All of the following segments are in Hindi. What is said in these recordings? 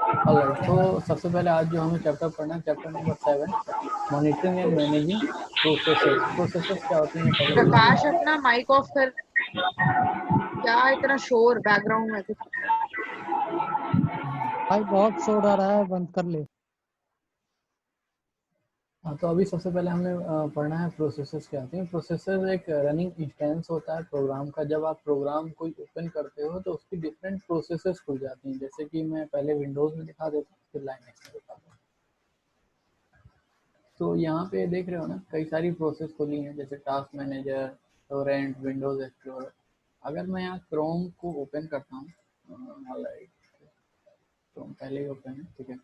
ऑलराइट, तो सबसे पहले आज जो हमें चैप्टर पढ़ना है, chapter number 7, monitoring and managing processes. Processes क्या होती हैं पहले देख प्रकाश लेते हैं। अपना माइक ऑफ कर। क्या इतना शोर बैकग्राउंड में कुछ। भाई बहुत शोर आ रहा है, बंद कर ले। हाँ, तो अभी सबसे पहले हमने पढ़ना है प्रोसेसेस क्या होती हैं। प्रोसेसर एक रनिंग इंस्टेंस होता है प्रोग्राम का। जब आप प्रोग्राम कोई ओपन करते हो तो उसकी डिफरेंट प्रोसेसेस खुल जाती हैं। जैसे कि मैं पहले विंडोज़ में दिखा देता हूँ, फिर लाइनक्स में दिखा दूँ। तो यहाँ पे देख रहे हो ना, कई सारी प्रोसेस खुली हैं, जैसे task manager, Torrent, Windows explorer. अगर मैं यहाँ क्रोम को ओपन करता हूँ, हालांकि क्रोम पहले ही ओपन है, ठीक है,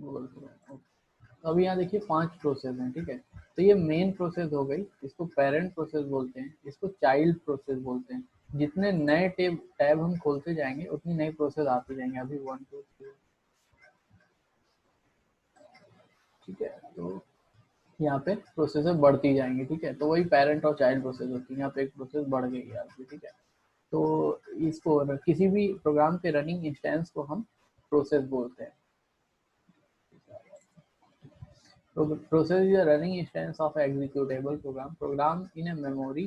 गूगल क्रोम। अभी यहाँ देखिए 5 प्रोसेस हैं, ठीक है। तो ये मेन प्रोसेस हो गई, इसको पेरेंट प्रोसेस बोलते हैं, इसको चाइल्ड प्रोसेस बोलते हैं। जितने नए टैब हम खोलते जाएंगे उतनी नई प्रोसेस आती जाएंगे। अभी 1 2 3, ठीक है। तो यहाँ पे प्रोसेसर बढ़ती जाएंगी, ठीक है। तो वही पेरेंट और चाइल्ड प्रोसेस होती है। यहाँ पे एक प्रोसेस बढ़ गई है आपकी, ठीक है। तो इसको किसी भी प्रोग्राम के रनिंग इंस्टेंस को हम प्रोसेस बोलते हैं। Process is a running instance of executable program. Program in a memory.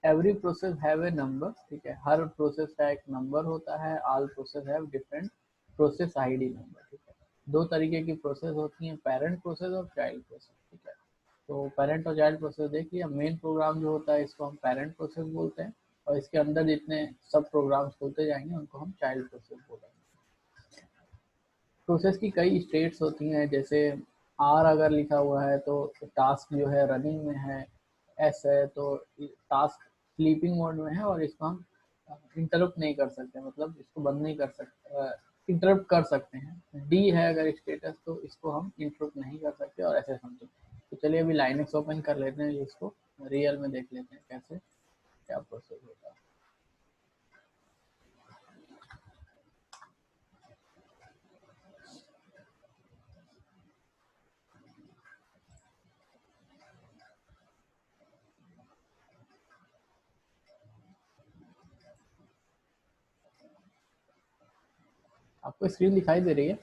Every process have a number, ठीक है। हर प्रोसेस का एक नंबर होता है। All process have different process ID number, ठीक है। दो तरीके की प्रोसेस होती हैं, पेरेंट प्रोसेस और चाइल्ड प्रोसेस, ठीक है। तो पेरेंट और चाइल्ड प्रोसेस देख लिया। मेन प्रोग्राम जो होता है इसको हम पेरेंट प्रोसेस बोलते हैं, और इसके अंदर जितने सब प्रोग्राम्स खोलते जाएंगे उनको हम चाइल्ड प्रोसेस बोलेंगे। प्रोसेस की कई स्टेट्स होती हैं, जैसे आर अगर लिखा हुआ है तो टास्क जो है रनिंग में है। एस है तो टास्क स्लीपिंग मोड में है और इसको हम इंटरप्ट नहीं कर सकते, मतलब इसको बंद नहीं कर सकते, इंटरप्ट कर सकते हैं। डी है अगर स्टेटस तो इसको हम इंटरप्ट नहीं कर सकते, और ऐसे समथिंग। तो चलिए अभी लाइनक्स ओपन कर लेते हैं, इसको रियल में देख लेते हैं कैसे क्या प्रोसेस होता है। आपको स्क्रीन दिखाई दे रही है?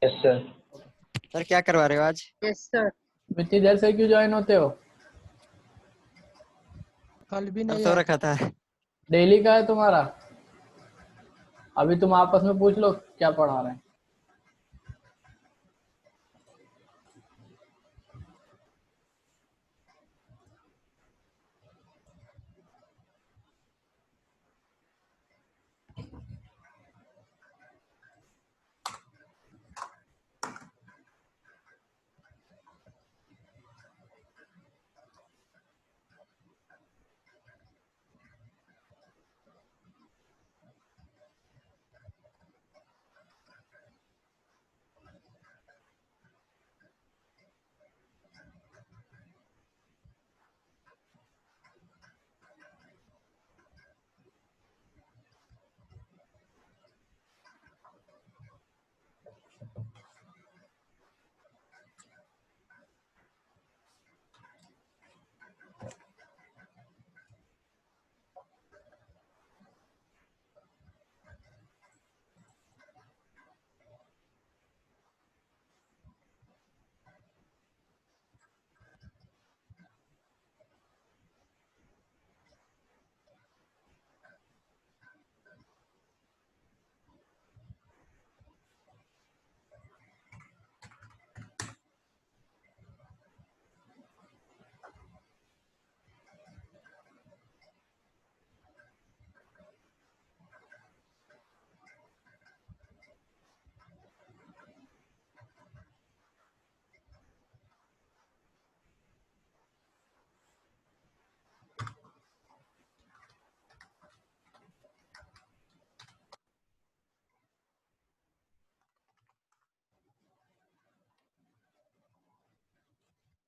Yes sir. सर क्या करवा रहे हो आज? Yes sir. इतनी देर से क्यों ज्वाइन होते हो? कल भी सर नहीं सो आते। रखा था। डेली का है तुम्हारा? अभी तुम आपस में पूछ लो क्या पढ़ा रहे हैं।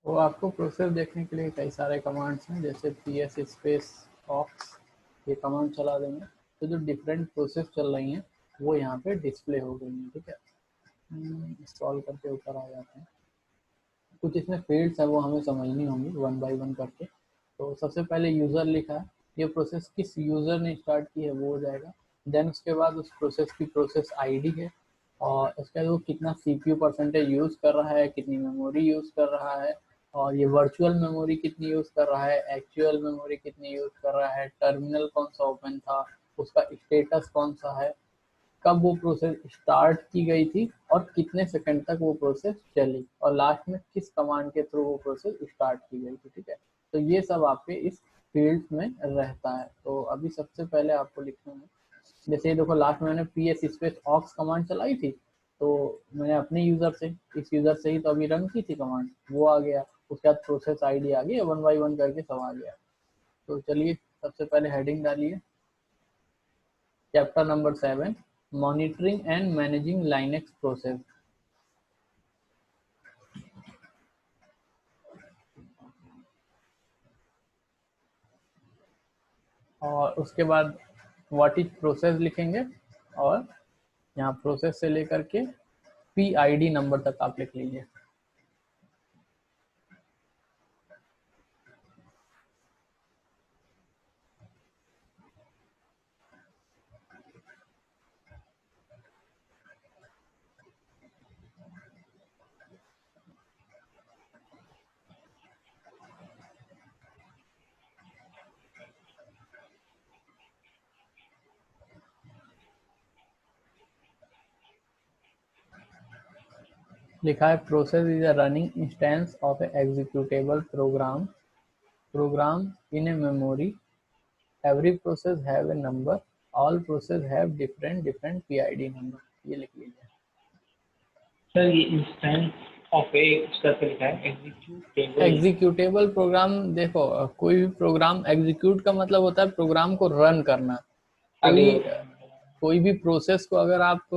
वो आपको प्रोसेस देखने के लिए कई सारे कमांड्स हैं, जैसे ps स्पेस ऑक्स, ये कमांड चला देंगे तो जो डिफरेंट प्रोसेस चल रही हैं वो यहाँ पे डिस्प्ले हो गई हैं, ठीक है। इंस्टॉल करके ऊपर आ जाते हैं। कुछ इसमें फील्ड्स है वो हमें समझनी होंगी वन बाय वन करके। तो सबसे पहले यूज़र लिखा है, ये प्रोसेस किस यूज़र ने स्टार्ट की है वो हो जाएगा। देन उसके बाद उस प्रोसेस की प्रोसेस आईडी है, और उसके बाद वो कितना सीपीयू परसेंटेज यूज़ कर रहा है, कितनी मेमोरी यूज़ कर रहा है, और ये वर्चुअल मेमोरी कितनी यूज़ कर रहा है, एक्चुअल मेमोरी कितनी यूज़ कर रहा है, टर्मिनल कौन सा ओपन था, उसका स्टेटस कौन सा है, कब वो प्रोसेस स्टार्ट की गई थी और कितने सेकंड तक वो प्रोसेस चली, और लास्ट में किस कमांड के थ्रू वो प्रोसेस स्टार्ट की गई थी। ठीक है, तो ये सब आपके इस फील्ड में रहता है। तो अभी सबसे पहले आपको लिखना है, जैसे देखो लास्ट में मैंने ps स्पेस ऑक्स कमांड चलाई थी, तो मैंने अपने यूजर से, इस यूजर से ही तो अभी रन की थी कमांड, वो आ गया, उसके बाद प्रोसेस आईडी आ गई, 1 बाई 1 करके सब आ गया। तो चलिए सबसे पहले हेडिंग डालिए, chapter number 7, monitoring and managing Linux process. और उसके बाद व्हाट इज प्रोसेस लिखेंगे, और यहाँ प्रोसेस से लेकर के PID नंबर तक आप लिख लीजिए। लिखा है process is a running instance of a executable program in a memory, every process have a number, all process have different PID number. ये लिख लीजिए। सर ये इंस्टेंस ऑफ ए उसका क्या लिखा है? एग्जीक्यूटेबल प्रोग्राम, देखो कोई भी प्रोग्राम, एग्जीक्यूट का मतलब होता है प्रोग्राम को रन करना। आगे कोई भी प्रोसेस को अगर आप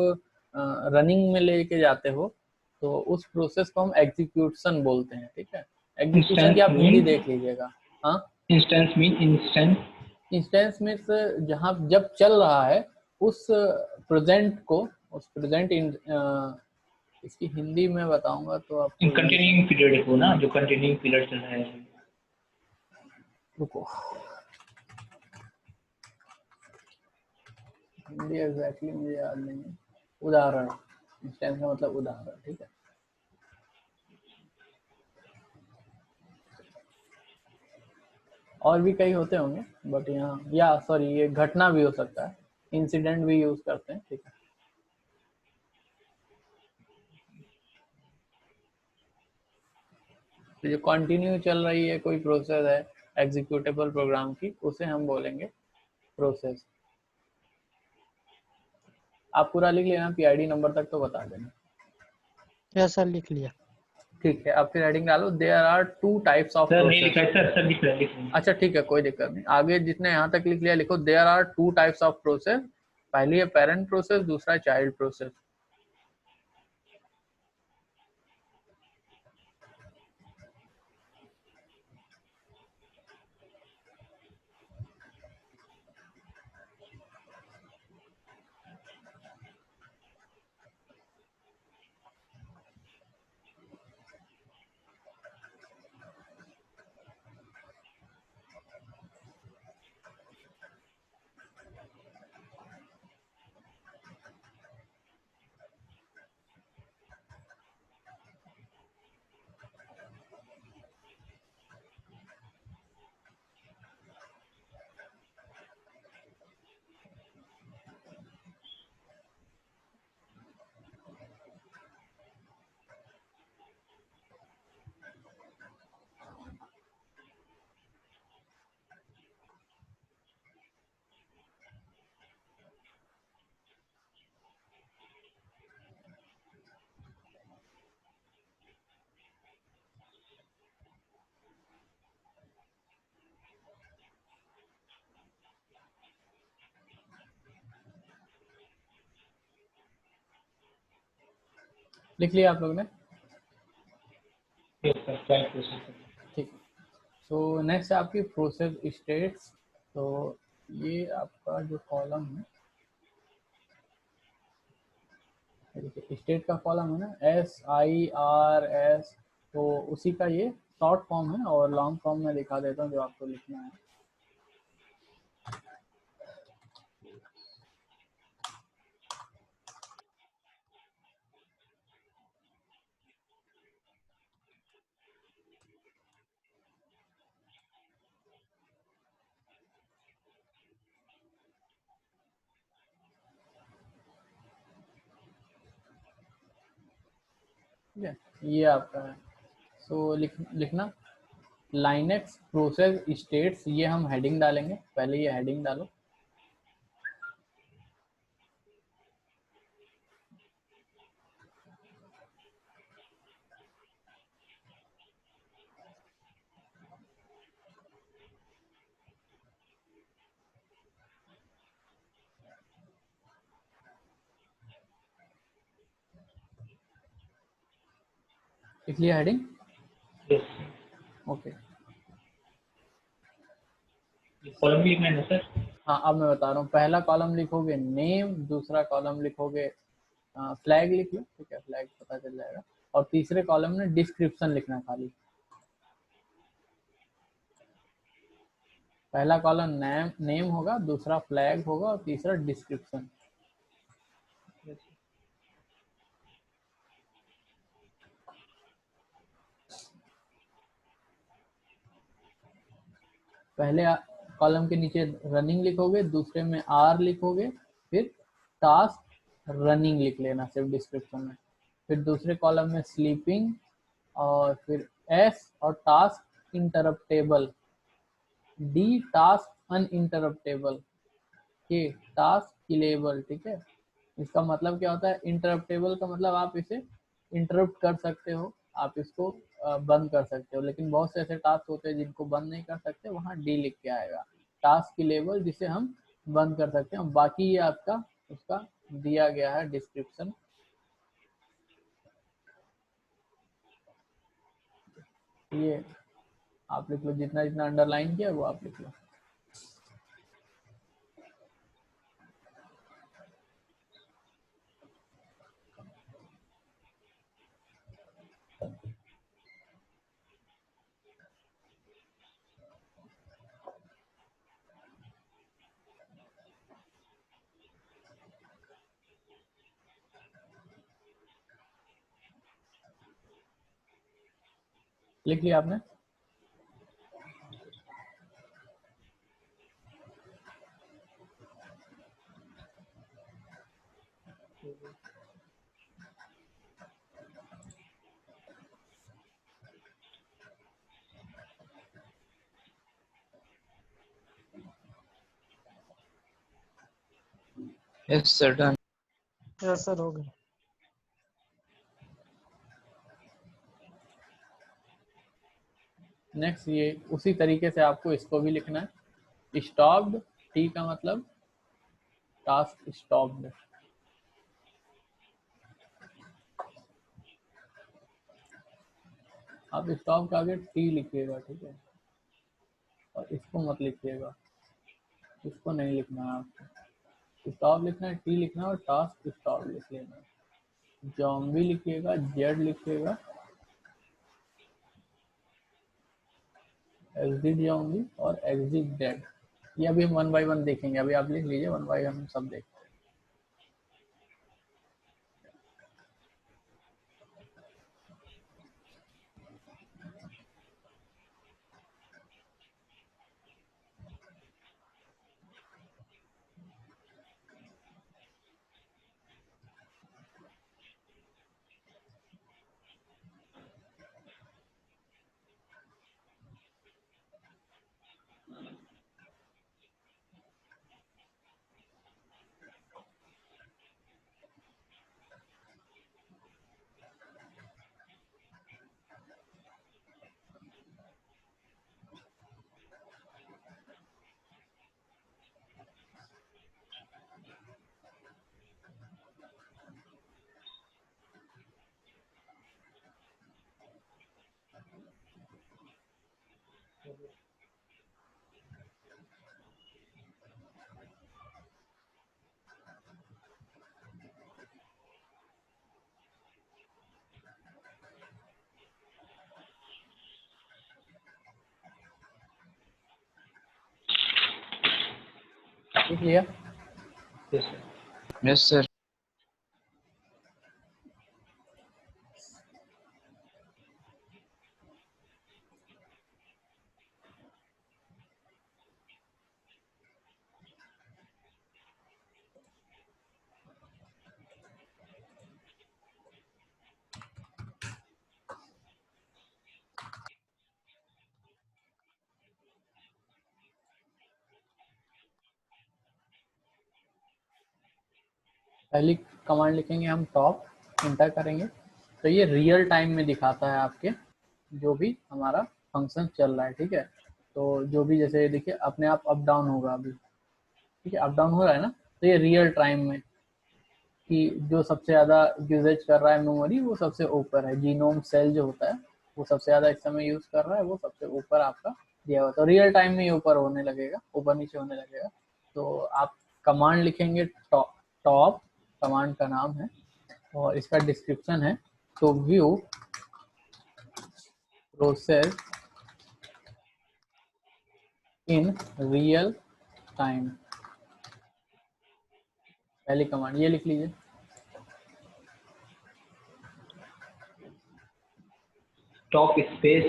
रनिंग में लेके जाते हो तो उस प्रोसेस को हम एग्जीक्यूशन बोलते हैं। ठीक है, एग्जीक्यूशन की इंस्टेंस आप हिंदी मीन देख लीजिएगा। हाँ, इंस्टेंस मीन इंस्टेंस इंस्टेंस में जहाँ जब चल रहा है उस प्रेजेंट को, उस प्रेजेंट इसकी हिंदी में बताऊंगा तो आपको इजी समझ। कंटिन्यूइंग पीरियड को ना, जो कंटिन्यूइंग पीरियड चल रहा है। रुको, हिंदी एग्जैक्टली मुझे याद नहीं है। उदाहरण, इंस्टेंस का मतलब उदाहरण। ठीक है, और भी कई होते होंगे बट यहाँ, या सॉरी, ये घटना भी हो सकता है, इंसिडेंट भी यूज करते हैं। ठीक है, तो जो कंटिन्यू चल रही है कोई प्रोसेस है एग्जीक्यूटेबल प्रोग्राम की, उसे हम बोलेंगे प्रोसेस। आप पूरा लिख लेना, PID नंबर तक तो बता देना। यस सर, लिख लिया। ठीक है, अब फिर हेडिंग डालो, there are 2 types of sir नहीं प्रोसेस। लिखा है सर, सर लिख रहे हैं। अच्छा ठीक है, कोई दिक्कत नहीं, आगे जितने यहाँ तक लिख लिया लिखो, there are 2 types of process. पहली है पेरेंट प्रोसेस, दूसरा है चाइल्ड प्रोसेस। लिख लिया आप लोग ने? Yes sir, child process. ठीक, तो नेक्स्ट है आपकी प्रोसेस स्टेट्स। तो ये आपका जो कॉलम है, देखिए स्टेट का कॉलम है ना, SIRS, तो उसी का ये शॉर्ट फॉर्म है, और लॉन्ग फॉर्म में दिखा देता हूँ जो आपको लिखना है। ठीक है, ये आपका है। सो लिखना लाइनेक्स प्रोसेस स्टेट्स, ये हम हेडिंग डालेंगे, पहले ये हेडिंग डालो। लिख लिया हेडिंग? यस। ओके, कॉलम भी लिखना है ना सर? हाँ अब मैं बता रहा हूँ। पहला कॉलम लिखोगे नेम, दूसरा कॉलम लिखोगे फ्लैग लिख लो, ठीक है, फ्लैग पता चल जाएगा। और तीसरे कॉलम में डिस्क्रिप्शन लिखना है खाली। पहला कॉलम नेम होगा, दूसरा फ्लैग होगा और तीसरा डिस्क्रिप्शन। पहले कॉलम के नीचे रनिंग लिखोगे, दूसरे में आर लिखोगे, फिर टास्क रनिंग लिख लेना सिर्फ डिस्क्रिप्शन में। फिर दूसरे कॉलम में स्लीपिंग, और फिर एस और टास्क इंटरप्टेबल, डी टास्क अनइंटरप्टेबल, के टास्क किलेबल। ठीक है, इसका मतलब क्या होता है? इंटरप्टेबल का मतलब आप इसे इंटरप्ट कर सकते हो, आप इसको बंद कर सकते हो, लेकिन बहुत से ऐसे टास्क होते हैं जिनको बंद नहीं कर सकते, वहाँ डी लिख के आएगा। टास्क की लेवल जिसे हम बंद कर सकते हैं। बाकी ये आपका उसका दिया गया है डिस्क्रिप्शन। ये आप लिख लो, जितना जितना अंडरलाइन किया वो आप लिख लो। लिख लिया आपने? Yes sir, done. Yes sir, हो गया। नेक्स्ट ये उसी तरीके से आपको इसको भी लिखना है। स्टॉप्ड, टी का मतलब टास्क स्टॉप्ड। आप स्टॉप का आगे टी लिखिएगा, ठीक है, और इसको मत लिखिएगा, इसको नहीं लिखना है आपको। स्टॉप लिखना है, टी लिखना है और टास्क स्टॉप लिख लेना है। जॉम्बी लिखिएगा, जेड लिखिएगा, एग्जिट जॉम्बी और एग्जिट डेड। ये अभी हम 1 बाय 1 देखेंगे, अभी आप लिख लीजिए, 1 बाय 1 हम सब देखेंगे। लिख लिया? Yes sir. Yes sir. पहली कमांड लिखेंगे हम टॉप, इंटर करेंगे तो ये रियल टाइम में दिखाता है आपके जो भी हमारा फंक्शन चल रहा है, ठीक है। तो जो भी जैसे देखिए अपने आप अप डाउन होगा अभी, ठीक है, अप डाउन हो रहा है ना, तो ये रियल टाइम में कि जो सबसे ज़्यादा यूजेज कर रहा है मेमोरी वो सबसे ऊपर है, जीनोम सेल जो होता है वो सबसे ज़्यादा इस समय यूज़ कर रहा है, वो सबसे ऊपर आपका दिया हुआ, तो रियल टाइम में ये ऊपर होने लगेगा, ऊपर नीचे होने लगेगा। तो आप कमांड लिखेंगे टॉप, कमांड का नाम है और इसका डिस्क्रिप्शन है to view process in real time, पहली कमांड ये लिख लीजिए। टॉप स्पेस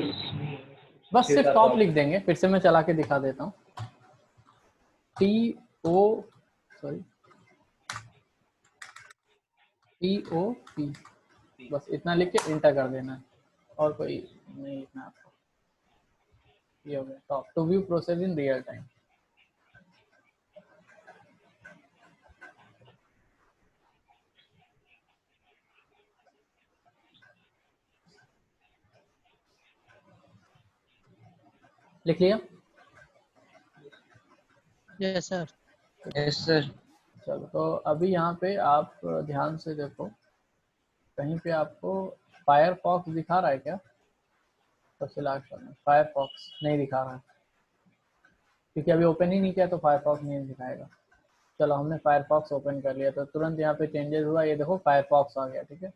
बस सिर्फ टॉप लिख देंगे, फिर से मैं चला के दिखा देता हूँ। TOP, बस इतना लिख के इंटर कर देना है और कोई नहीं लिखना आपको। ये हो गया top, to view process in real time. लिख लिया? Yes sir. Yes sir. चलो तो अभी यहाँ पे आप ध्यान से देखो, कहीं पे आपको फायरफॉक्स दिखा रहा है क्या? सबसे लास्ट में फायरफॉक्स नहीं दिखा रहा है क्योंकि अभी ओपन ही नहीं किया तो फायरफॉक्स नहीं दिखाएगा। चलो हमने फायरफॉक्स ओपन कर लिया तो तुरंत यहाँ पे चेंजेस हुआ, ये देखो फायरफॉक्स आ गया, ठीक है,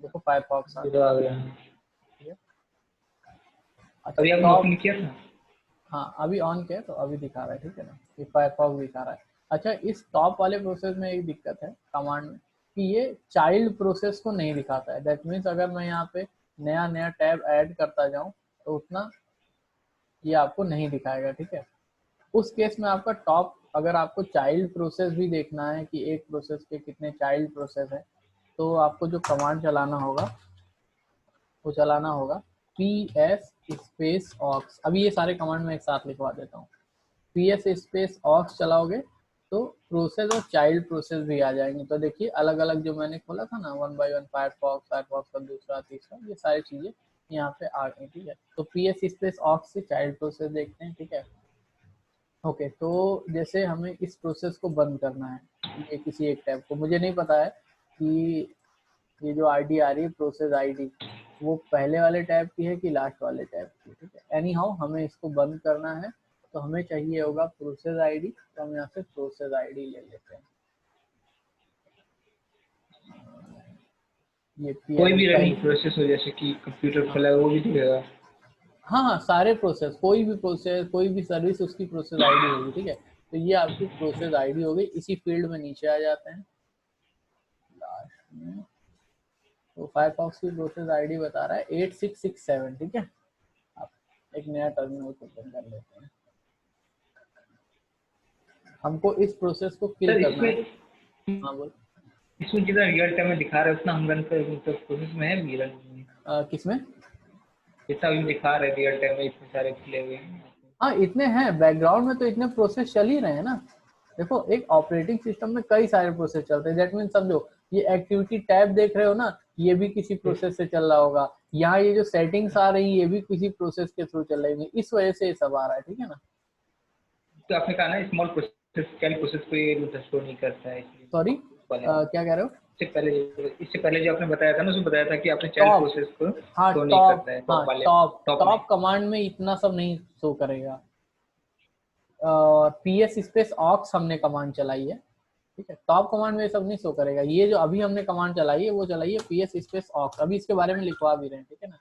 देखो फायरफॉक्स आ गया। अच्छा, अभी आपने ओपन किया था? हाँ अभी ऑन किया तो अभी दिखा रहा है, ठीक है ना, ये फायरफॉक्स दिखा रहा है। अच्छा, इस टॉप वाले प्रोसेस में एक दिक्कत है कमांड में कि ये चाइल्ड प्रोसेस को नहीं दिखाता है। दैट मीन्स अगर मैं यहाँ पे नया नया टैब ऐड करता जाऊँ तो उतना ये आपको नहीं दिखाएगा, ठीक है। उस केस में आपका टॉप, अगर आपको चाइल्ड प्रोसेस भी देखना है कि एक प्रोसेस के कितने चाइल्ड प्रोसेस हैं, तो आपको जो कमांड चलाना होगा वो चलाना होगा ps स्पेस ऑक्स। अभी ये सारे कमांड में एक साथ लिखवा देता हूँ। ps स्पेस ऑक्स चलाओगे तो प्रोसेस और चाइल्ड प्रोसेस भी आ जाएंगे। तो देखिए अलग अलग जो मैंने खोला था ना 1 by 1 फायरफॉक्स का दूसरा तीसरा, ये सारी चीजें यहाँ पे आ गई, ठीक है। तो ps स्पेस ऑक्स से चाइल्ड प्रोसेस देखते हैं, ठीक है। ओके, तो जैसे हमें इस प्रोसेस को बंद करना है, ये किसी एक टैब को, मुझे नहीं पता है कि ये जो आईडी आ रही है प्रोसेस आईडी वो पहले वाले टैब की है कि लास्ट वाले टैब की, ठीक है। एनी हाउ हमें इसको बंद करना है तो हमें चाहिए होगा प्रोसेस आईडी, तो हम यहाँ से प्रोसेस आईडी ले लेते हैं। ये कोई भी रनिंग प्रोसेस हो जैसे कि कंप्यूटर खोला है वो भी दिखेगा? हाँ सारे प्रोसेस, कोई भी सर्विस उसकी प्रोसेस आईडी होगी, ठीक है। तो ये आपकी प्रोसेस आईडी हो गई। इसी फील्ड में नीचे आ जाते हैं लास्ट में, तो फायरफॉक्स की प्रोसेस आईडी बता रहा है 8667, ठीक है। आप एक नया टर्मिनल ओपन कर लेते हैं। हमको इस प्रोसेस को किल करना है। हाँ बोल। इसमें जितना रियल टाइम में दिखा रहा है उतना हम रन कर प्रोसेस में है भी रन किसमें? जितना भी दिखा रहे रियल टाइम में इतने सारे खुले हुए हैं। हाँ इतने हैं बैकग्राउंड में, तो इतने प्रोसेस चल ही रहे हैं ना। देखो एक ऑपरेटिंग सिस्टम में कई सारे प्रोसेस चलते हैं। दैट मीन समझो ये एक्टिविटी टैब देख रहे हो ना, ये भी किसी प्रोसेस से चल रहा होगा। यहाँ ये जो सेटिंग्स आ रही है ये भी किसी प्रोसेस के थ्रू चल रही है, इस वजह से ये सब आ रहा है, ठीक है ना। तो आपने कहा ना स्मॉल प्रोसेस कैन प्रोसेस को ये स्टोर नहीं करता है इसलिए। सॉरी क्या कह रहे हो? इससे पहले जो आपने बताया था ना, उसमें बताया था कि आपने चाइल्ड प्रोसेस को हाँ शो नहीं करता है। टॉप कमांड में इतना सब नहीं शो करेगा। ps स्पेस ऑक्स हमने कमांड चलाई है, ठीक है। टॉप कमांड में सब नहीं शो करेगा। ये जो अभी हमने कमांड चलाई है वो चलाई है ps स्पेस ऑक्स, अभी इसके बारे में लिखवा भी रहे हैं, ठीक है ना।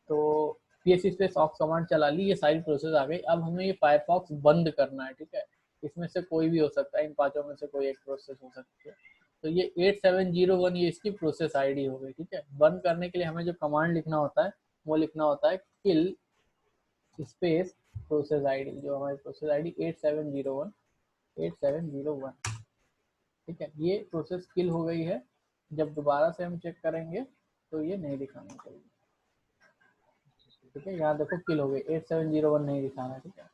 तो ps स्पेस ऑक्स कमांड चला ली, ये सारी प्रोसेस आ गई। अब हमें ये फायरफॉक्स बंद करना है, ठीक है। इसमें से कोई भी हो सकता है, इन पांचों में से कोई एक प्रोसेस हो सकती है। तो ये 8701 ये इसकी प्रोसेस आईडी हो गई, ठीक है। बंद करने के लिए हमें जो कमांड लिखना होता है वो लिखना होता है किल स्पेस प्रोसेस आईडी, जो हमारी प्रोसेस आईडी 8701, ठीक है। ये प्रोसेस किल हो गई है। जब दोबारा से हम चेक करेंगे तो ये नहीं दिखाना चाहिए, ठीक है। यहाँ देखो किल हो गई, 8701 नहीं दिखाना, ठीक है।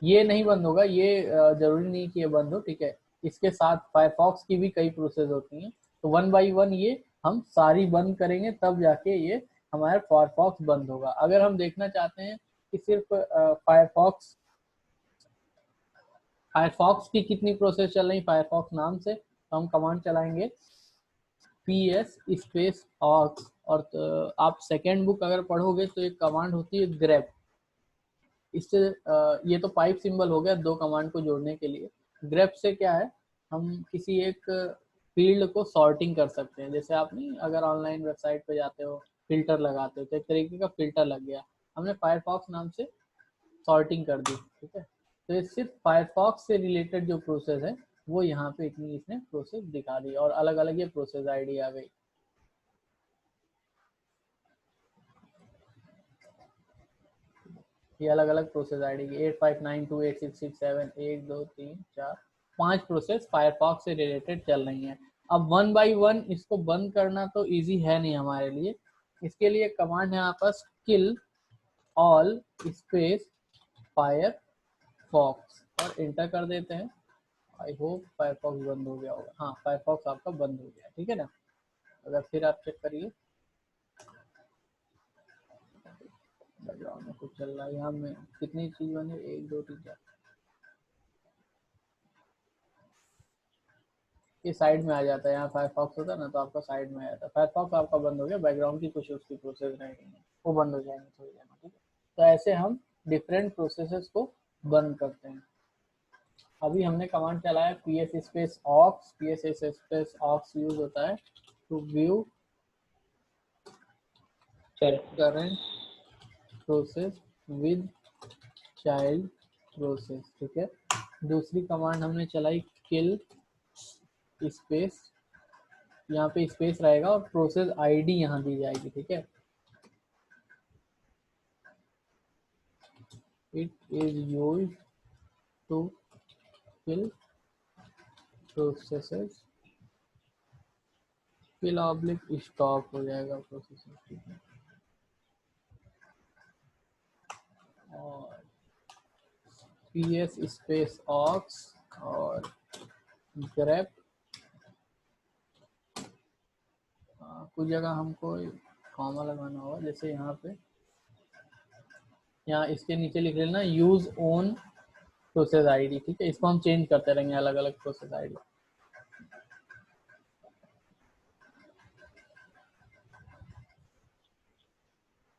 ये नहीं बंद होगा, ये जरूरी नहीं कि ये बंद हो, ठीक है। इसके साथ फायरफॉक्स की भी कई प्रोसेस होती हैं, तो 1 बाई 1 ये हम सारी बंद करेंगे तब जाके ये हमारा फायरफॉक्स बंद होगा। अगर हम देखना चाहते हैं कि सिर्फ फायरफॉक्स की कितनी प्रोसेस चल रही फायरफॉक्स नाम से, तो हम कमांड चलाएंगे ps स्पेस ऑक्स, और तो आप सेकेंड बुक अगर पढ़ोगे तो एक कमांड होती है ग्रेप। इससे ये तो पाइप सिंबल हो गया दो कमांड को जोड़ने के लिए। ग्रेप से क्या है, हम किसी एक फील्ड को सॉर्टिंग कर सकते हैं। जैसे आप नहीं अगर ऑनलाइन वेबसाइट पे जाते हो फिल्टर लगाते हो तो एक तरीके का फिल्टर लग गया, हमने फायरफॉक्स नाम से सॉर्टिंग कर दी, ठीक है। तो ये सिर्फ फायरफॉक्स से रिलेटेड जो प्रोसेस है वो यहाँ पे इतनी इसने प्रोसेस दिखा दी, और अलग अलग ये प्रोसेस आईडी आ गई। ये अलग अलग प्रोसेस आईडी की 85928667 1 2 3 4 5 प्रोसेस फायरफॉक्स से रिलेटेड चल रही हैं। अब 1 बाई 1 इसको बंद करना तो इजी है नहीं हमारे लिए। इसके लिए कमांड है यहाँ पास किल ऑल स्पेस फायरफॉक्स और एंटर कर देते हैं। आई होप फायरफॉक्स बंद हो गया होगा। हाँ, फायरफॉक्स आपका बंद हो गया, ठीक है ना। अगर फिर आप चेक करिए बैकग्राउंड में कुछ चल रहा है। यहाँ में कितनी चीज बनी, 1 2 3 4, ये साइड में आ जाता है। यहाँ फायरफॉक्स होता है ना तो आपका साइड में आ जाता है। फायरफॉक्स आपका बंद हो गया, बैकग्राउंड की कुछ उसकी प्रोसेस रह गई है वो बंद हो जाएंगे थोड़ी देर में, ठीक है। तो ऐसे हम डिफरेंट प्रोसेसेस को बंद करते हैं। अभी हमने कमांड चलाया ps space aux. ps space aux use होता है to view current process with child process, ठीक है। दूसरी कमांड हमने चलाई किल स्पेस, यहाँ पे स्पेस रहेगा और प्रोसेस आईडी यहाँ दी जाएगी, ठीक है। It is used to kill processes, kill oblique stop हो जाएगा प्रोसेसेस, ठीक है। और ps स्पेस ऑक्स और ग्रेप, कुछ जगह हमको कॉमा लगाना होगा, जैसे यहाँ पे यहाँ इसके नीचे लिख लेना यूज ओन प्रोसेस आईडी, ठीक है। इसको हम चेंज करते रहेंगे अलग अलग प्रोसेस आईडी।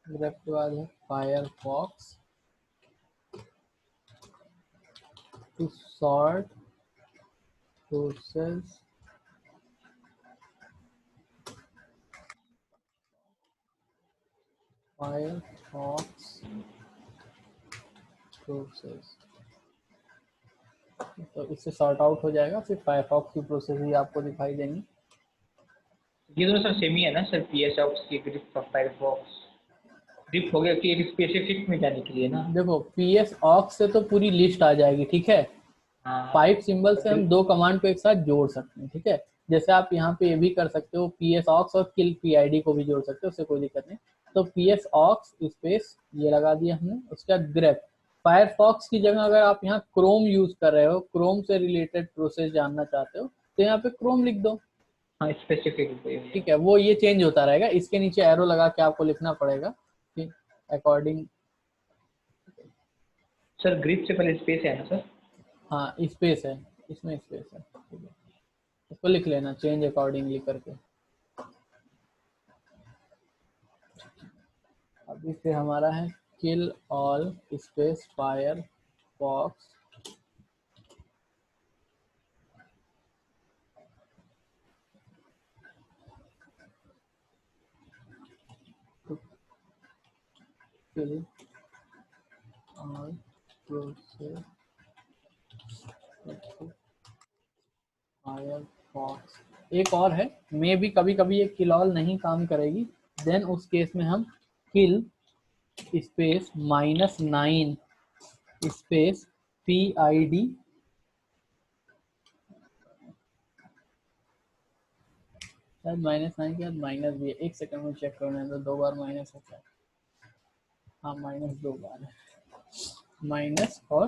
ग्रेप के बाद है Firefox to sort process Firefox process, तो इससे सॉर्ट आउट हो जाएगा, फिर फायरफॉक्स की प्रोसेस ही आपको दिखाई देंगी। ये दोनों सर सेम ही है ना सर, PS ऑक्स की ग्रिप ऑफ फायरफॉक्स ग्रिप हो गया कि एक स्पेसिफिक में जाने के लिए ना। देखो ps ऑक्स से तो पूरी लिस्ट आ जाएगी, ठीक है। हाँ, पाइप सिंबल से हम दो कमांड को एक साथ जोड़ सकते हैं, ठीक है। जैसे आप यहाँ पे ये भी कर सकते हो ps ऑक्स और किल pid को भी जोड़ सकते हो, उससे कोई दिक्कत नहीं। तो ps ऑक्स स्पेस ये लगा दिया हमने, उसके बाद ग्रेप। फायरफॉक्स की जगह अगर आप यहाँ क्रोम यूज कर रहे हो, क्रोम से रिलेटेड प्रोसेस जानना चाहते हो तो यहाँ पे क्रोम लिख दो, हाँ स्पेसिफिक, ठीक है। वो ये चेंज होता रहेगा, इसके नीचे एरो लगा के आपको लिखना पड़ेगा अकॉर्डिंग। सर ग्रिप से पहले स्पेस है ना सर। हाँ स्पेस है, इसमें स्पेस है, ठीक है। इसको लिख लेना चेंज अकॉर्डिंगली करके। अभी फिर हमारा है kill all space Firefox kill all process Firefox. एक और है, मे भी कभी कभी ये किल ऑल नहीं काम करेगी, देन उस केस में हम किल स्पेस -9 स्पेस PID, शायद -9 के बाद माइनस भी है, एक सेकंड में चेक करने दो, 2 बार माइनस है क्या। हाँ माइनस 2 बार है, माइनस और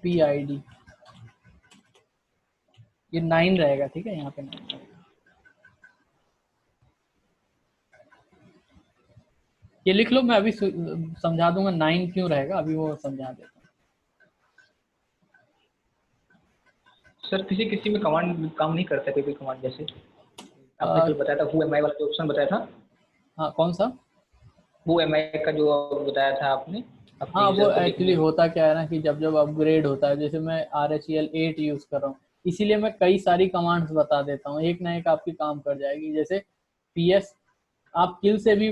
PID। ये 9 रहेगा, ठीक है, यहाँ पे 9 रहेगा। ये लिख लो, मैं अभी समझा दूंगा 9 क्यों रहेगा, अभी वो समझा देता हूँ। सर किसी किसी में कमांड काम नहीं करता, कोई कोई कमांड, जैसे आपने अ, कल बताया था who am I वाला जो ऑप्शन बताया था, हाँ कौन सा? who am I का जो बताया था आपने अपने हाँ वो यूजर को एक्चुअली लिखने। होता क्या है ना कि जब जब अपग्रेड होता है, जैसे मैं RHEL 8 यूज़ कर रहा हूँ, इसीलिए मैं कई सारी कमांड्स बता देता हूँ, एक ना एक आपकी काम कर जाएगी। जैसे PS आप किल से भी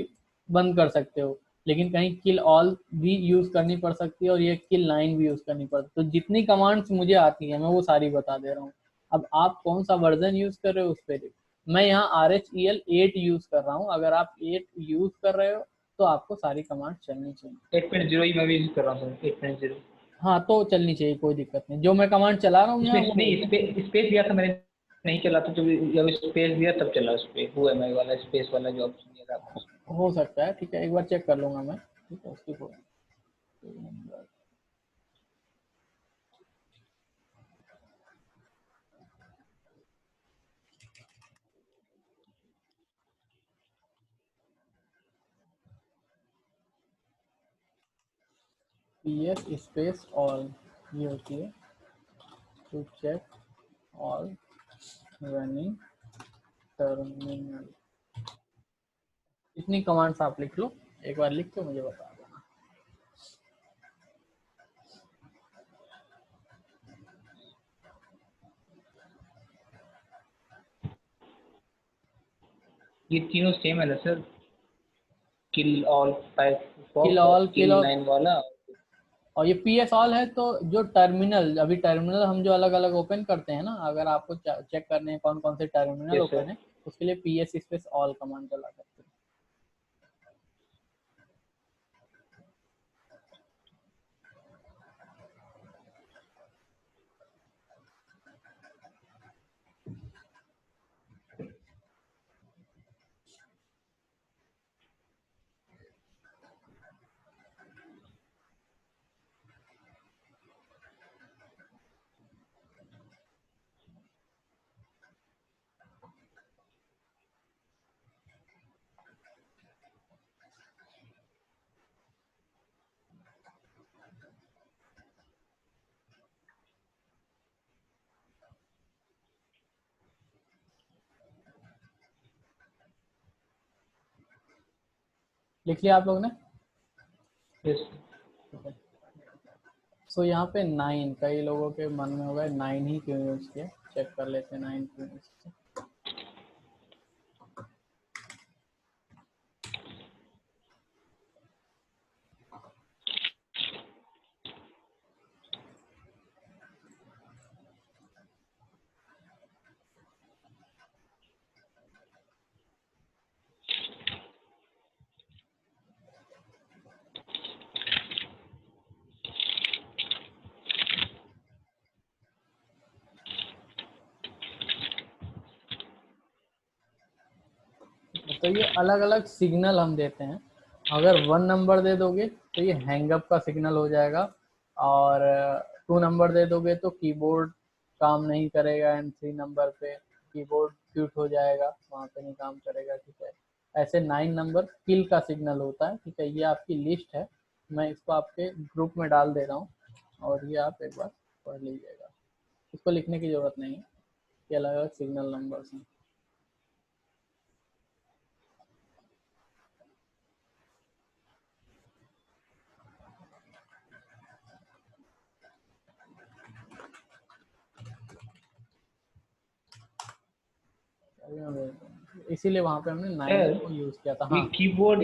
बंद कर सकते हो, लेकिन कहीं किल ऑल भी यूज़ करनी पड़ सकती है, और ये किल 9 भी यूज़ करनी पड़ती है। तो जितनी कमांड्स मुझे आती है मैं वो सारी बता दे रहा हूँ। अब आप कौन सा वर्जन यूज़ कर रहे हो उस पर, मैं यहाँ RHEL 8 यूज़ कर रहा हूँ, अगर आप 8 यूज़ कर रहे हो तो आपको सारी कमांड चलनी चाहिए। 8.0 ही मैं भी यूज कर रहा हूँ सर, 8.0। हाँ तो चलनी चाहिए, कोई दिक्कत नहीं, जो मैं कमांड चला रहा हूँ यहाँ उसमें वो नहीं बोलते हैं। स्पेस दिया था मैंने, नहीं चला तो जब स्पेस दिया तब चला उस पे, who am I वाला स्पेस वाला जो ऑप्शन दिया था आपने। हो सकता है, ठीक है, एक बार चेक कर लूंगा मैं, ठीक है, उसकी कोई नंबर। PS स्पेस ऑल ये होती है to check all running terminal. इतनी कमांड्स आप लिख लो, एक बार लिख के मुझे बता देना। ये तीनों सेम है ना सर, किल ऑल किल फायरफॉक्स और ऑल, किल किल ऑल, 9 वाला। और ये PS ऑल है। तो जो टर्मिनल, अभी टर्मिनल हम जो अलग अलग ओपन करते हैं ना, अगर आपको चेक करने हैं कौन कौन से टर्मिनल यस ओपन सर। है, उसके लिए PS स्पेस ऑल कमांड चला सकते हैं। लिख लिया आप लोग ने? यस। सो यहाँ पे 9, कई लोगों के मन में होगा 9 ही क्यों यूज किया, चेक कर लेते हैं 9 क्यों यूज किया। तो ये अलग अलग सिग्नल हम देते हैं। अगर 1 नंबर दे दोगे तो ये हैंगअप का सिग्नल हो जाएगा, और 2 नंबर दे दोगे तो कीबोर्ड काम नहीं करेगा, एंड 3 नंबर पे कीबोर्ड क्यूट हो जाएगा, वहाँ पे नहीं काम करेगा, ठीक है। ऐसे 9 नंबर किल का सिग्नल होता है, ठीक है। ये आपकी लिस्ट है, मैं इसको आपके ग्रुप में डाल दे रहा हूँ, और ये आप एक बार पढ़ लीजिएगा। इसको लिखने की ज़रूरत नहीं है, ये अलग अलग सिग्नल नंबर्स हैं। इसीलिए वहाँ पे हमने 9 सर को यूज़ किया था। ये हाँ, कीबोर्ड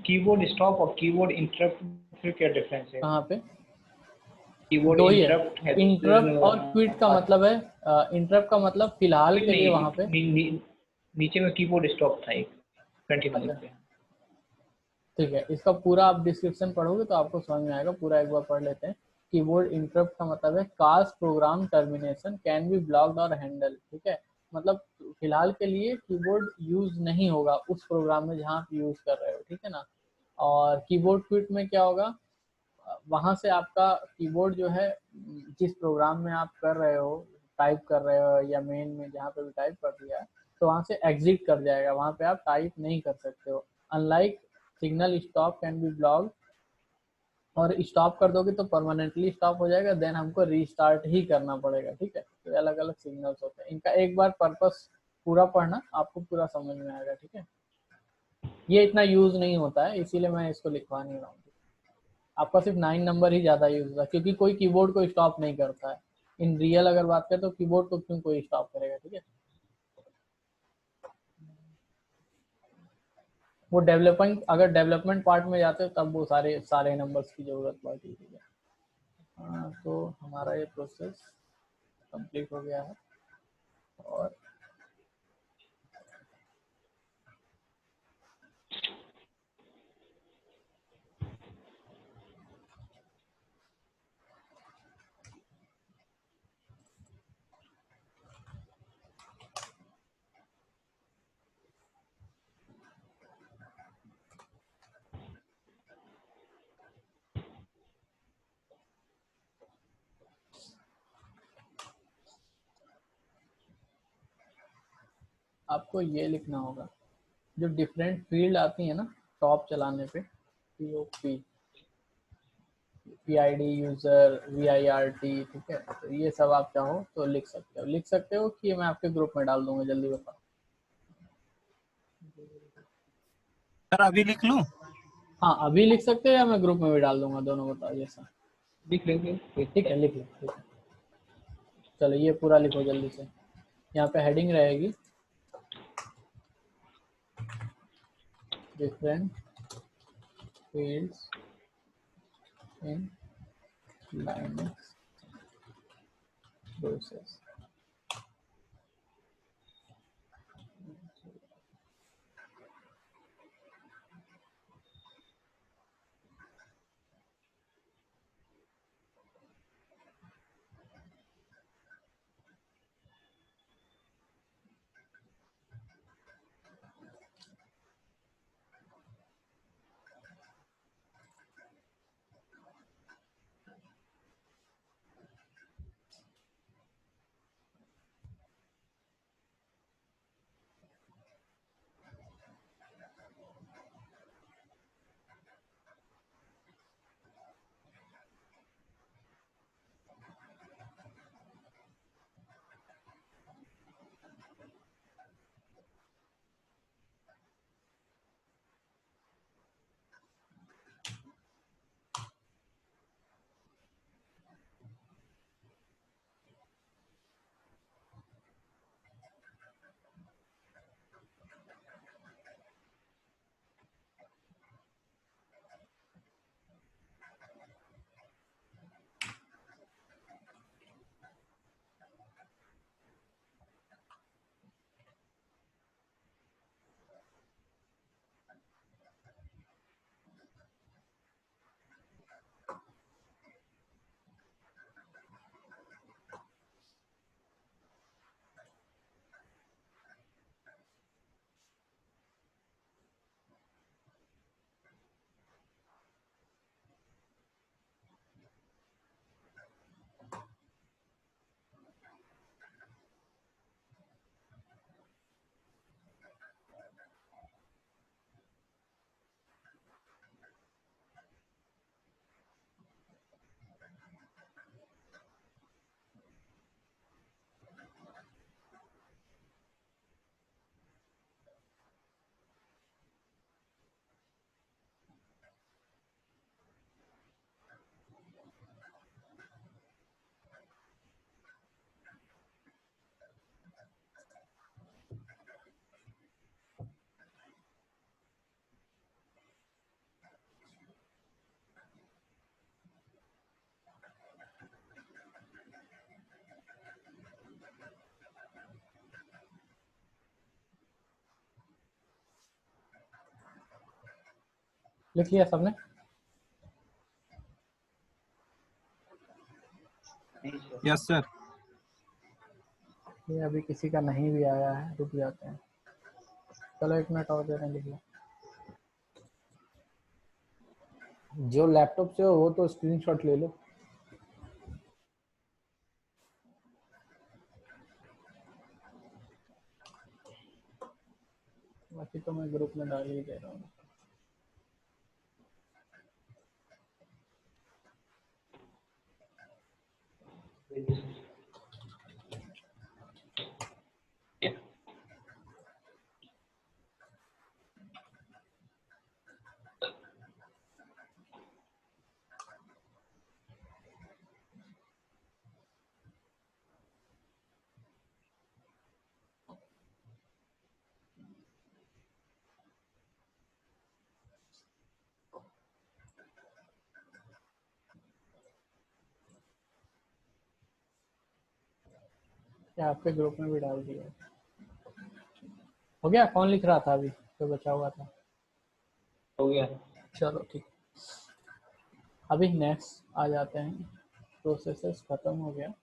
कीबोर्ड स्टॉप और कीबोर्ड इंटरप्ट फिर क्या डिफरेंस है? कहाँ पे? कीबोर्ड दो ही है, इंटरप्ट है तो फिर इंटरप्ट और क्विट का मतलब है, इंटरप्ट का मतलब फिलहाल क्विट के लिए नहीं, वहाँ पे। नीचे में कीबोर्ड स्टॉप था एक 29 अच्छा पे। ठीक है, इसका पूरा आप डिस्क्रिप्शन पढ़ोगे तो आपको समझ में आएगा, पूरा एक बार पढ़ लेते हैं। कीबोर्ड इंटरप्ट का मतलब है cast program termination can be blocked और हैंडल, ठीक है। मतलब फिलहाल के लिए कीबोर्ड यूज नहीं होगा उस प्रोग्राम में जहाँ आप यूज कर रहे हो, ठीक है ना। और कीबोर्ड क्विट में क्या होगा, वहाँ से आपका कीबोर्ड जो है जिस प्रोग्राम में आप कर रहे हो, टाइप कर रहे हो या मेन में जहाँ पे भी टाइप कर दिया है तो वहाँ से एग्जिट कर जाएगा, वहाँ पे आप टाइप नहीं कर सकते हो। Unlike signal stop can be blocked, और स्टॉप कर दोगे तो परमानेंटली स्टॉप हो जाएगा, देन हमको रीस्टार्ट ही करना पड़ेगा। ठीक है, तो अलग अलग सिग्नल्स होते हैं, इनका एक बार पर्पस पूरा पढ़ना, आपको पूरा समझ में आएगा। ठीक है, ये इतना यूज नहीं होता है इसीलिए मैं इसको लिखवा नहीं रहा हूँ। आपका सिर्फ 9 नंबर ही ज़्यादा यूज होता है क्योंकि कोई कीबोर्ड को स्टॉप नहीं करता है। इन रियल अगर बात करें तो कीबोर्ड को क्यों कोई स्टॉप करेगा। ठीक है, वो डेवलपिंग, अगर डेवलपमेंट पार्ट में जाते हो तब वो सारे सारे नंबर्स की जरूरत पड़ती है। ठीक है, तो हमारा ये प्रोसेस कंप्लीट हो गया है। और आपको ये लिखना होगा, जो डिफरेंट फील्ड आती है ना टॉप चलाने पे, पी PID यूजर VIRT। ठीक है, तो ये सब आप चाहो तो लिख सकते हो कि मैं आपके ग्रुप में डाल दूंगा, जल्दी बताओ। सर अभी लिख लूं? हाँ अभी लिख सकते हो या मैं ग्रुप में भी डाल दूंगा, दोनों बताओ जैसा। लिख लेंगे। ठीक है, लिख लो। ठीक है, चलो ये पूरा लिखो जल्दी से। यहाँ पे हेडिंग रहेगी different fields in Linux process. लिख लिया सबने? Yes sir. ये अभी किसी का नहीं भी आया है, रुक जाते हैं। चलो 1 मिनट और दे रहे हैं, लिख लो। जो लैपटॉप से हो वो तो स्क्रीनशॉट ले लो। बाकी तो मैं ग्रुप में डाल ही दे रहा हूँ। क्या आपके ग्रुप में भी डाल दिया? हो गया? कौन लिख रहा था अभी तो बचा हुआ था? हो गया। चलो ठीक। अभी नेक्स्ट आ जाते हैं। प्रोसेसेस खत्म हो गया।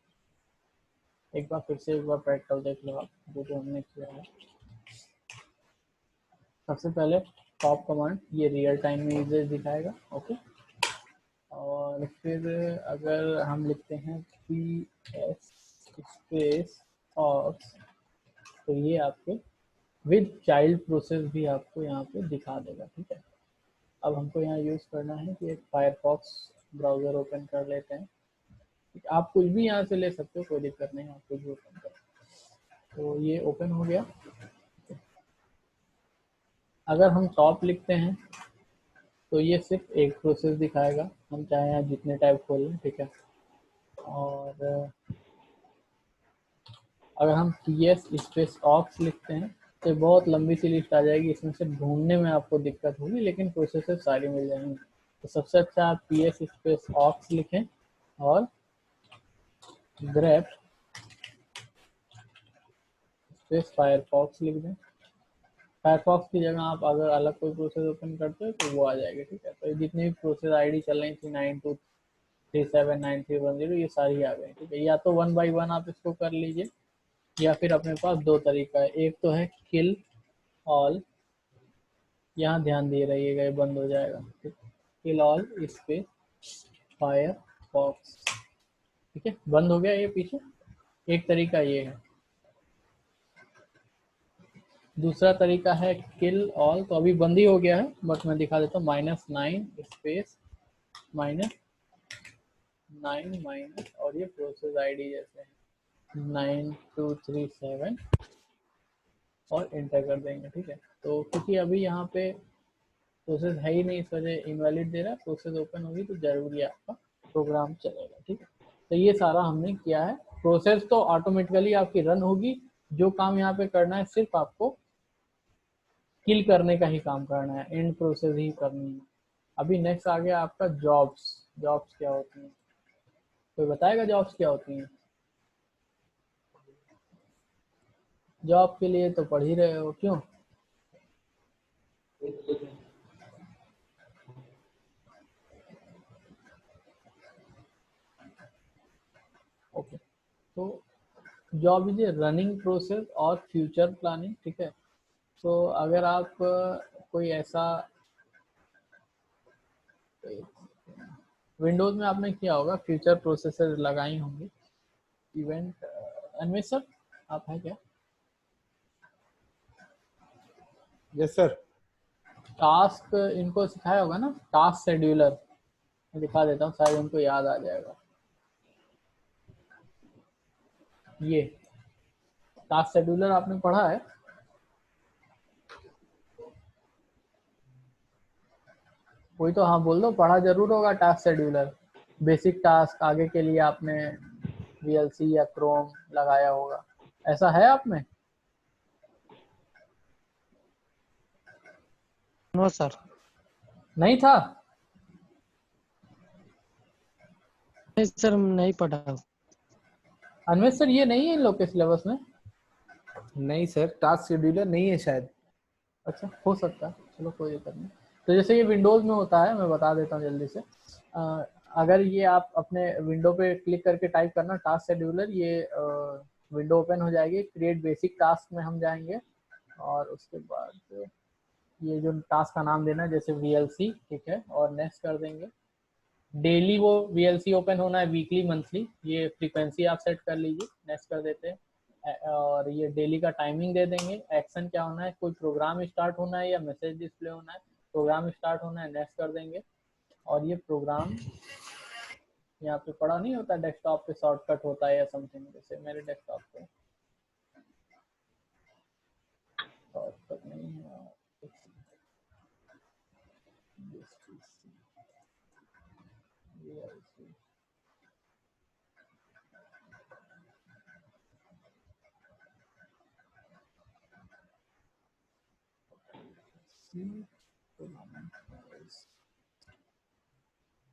एक बार फिर से एक बार प्रैक्टिकल देख लो आप जो हमने किया है। सबसे पहले टॉप कमांड ये रियल टाइम में यूजेज दिखाएगा, ओके। और फिर अगर हम लिखते हैं PS स्पेस ऑक्स तो ये आपके विद चाइल्ड प्रोसेस भी आपको यहाँ पे दिखा देगा, ठीक है। अब हमको यहाँ यूज़ करना है कि एक फायरफॉक्स ब्राउज़र ओपन कर लेते हैं। आप कुछ भी यहाँ से ले सकते हो, कोई दिक्कत नहीं, आप कुछ भी ओपन करो। तो ये ओपन हो गया। अगर हम टॉप लिखते हैं तो ये सिर्फ एक प्रोसेस दिखाएगा, हम चाहे यहाँ जितने टाइप खोल लें, ठीक है। और अगर हम PS स्पेस ऑक्स लिखते हैं तो बहुत लंबी सी लिस्ट आ जाएगी, इसमें से ढूंढने में आपको दिक्कत होगी, लेकिन प्रोसेसेस सारी मिल जाएंगी। तो सबसे अच्छा आप PS स्पेस ऑक्स लिखें और ग्रेप स्पेस फायरफॉक्स लिख दें। फायरफॉक्स की जगह आप अगर अलग कोई प्रोसेस ओपन करते हो तो वो आ जाएगी, ठीक है। तो जितनी भी प्रोसेस आईडी चल रही थी 92379310 ये सारी आ गई, ठीक है। या तो 1 बाई 1 आप इसको कर लीजिए, या फिर अपने पास दो तरीका है। एक तो है किल ऑल, यहाँ ध्यान दिए रहिएगा ये बंद हो जाएगा, किल ऑल स्पेस फायरफॉक्स, ठीक है। बंद हो गया ये पीछे। एक तरीका ये है। दूसरा तरीका है किल ऑल, तो अभी बंद ही हो गया है बट मैं दिखा देता हूँ। -9 स्पेस -9 और ये प्रोसेस आईडी जैसे है 9237 और एंटर कर देंगे, ठीक है। तो क्योंकि अभी यहाँ पे प्रोसेस है ही नहीं, इस वजह इनवैलिड दे रहा है। प्रोसेस ओपन होगी तो जरूरी आपका प्रोग्राम चलेगा, ठीक है। तो ये सारा हमने किया है। प्रोसेस तो ऑटोमेटिकली आपकी रन होगी। जो काम यहाँ पे करना है सिर्फ आपको किल करने का ही काम करना है, एंड प्रोसेस ही करनी है। अभी नेक्स्ट आ गया आपका जॉब्स। जॉब्स क्या होती हैं? कोई बताएगा जॉब्स क्या होती हैं? जॉब के लिए तो पढ़ ही रहे हो, क्यों? ओके, तो job is a running process और फ्यूचर प्लानिंग, ठीक है। तो अगर आप कोई ऐसा विंडोज में आपने किया होगा, फ्यूचर प्रोसेसर लगाई होंगी। इवेंट अन्वेषक आप है क्या? Yes sir. टास्क इनको सिखाया होगा ना, टास्क शेड्यूलर। मैं दिखा देता हूँ, शायद उनको याद आ जाएगा। ये टास्क शेड्यूलर आपने पढ़ा है? कोई तो हाँ बोल दो, पढ़ा जरूर होगा टास्क शेड्यूलर। बेसिक टास्क आगे के लिए आपने VLC या क्रोम लगाया होगा, ऐसा है आप में? No sir. नहीं था? नहीं सर, नहीं पढ़ा। अन्वेष सर ये नहीं है इन लोग के सिलेबस में? नहीं सर, टास्क शेड्यूलर नहीं है शायद। अच्छा, हो सकता है, चलो कोई दिक्कत नहीं। तो जैसे ये विंडोज़ में होता है, मैं बता देता हूँ जल्दी से। अगर ये आप अपने विंडो पे क्लिक करके टाइप करना टास्क शेड्यूलर, ये विंडो ओपन हो जाएगी। क्रिएट बेसिक टास्क में हम जाएंगे और उसके बाद ये जो टास्क का नाम देना है जैसे VLC, ठीक है, और नेक्स्ट कर देंगे। डेली वो VLC ओपन होना है, वीकली मंथली, ये फ्रीक्वेंसी आप सेट कर लीजिए। नेक्स्ट कर देते हैं। और ये डेली का टाइमिंग दे देंगे। एक्शन क्या होना है, कोई प्रोग्राम स्टार्ट होना है या मैसेज डिस्प्ले होना है। प्रोग्राम स्टार्ट होना है, नेक्स्ट कर देंगे। और ये प्रोग्राम यहाँ पे पड़ा नहीं होता, डेस्कटॉप पे शॉर्टकट होता है या समथिंग, जैसे मेरे डेस्कटॉप पे शॉर्टकट नहीं है।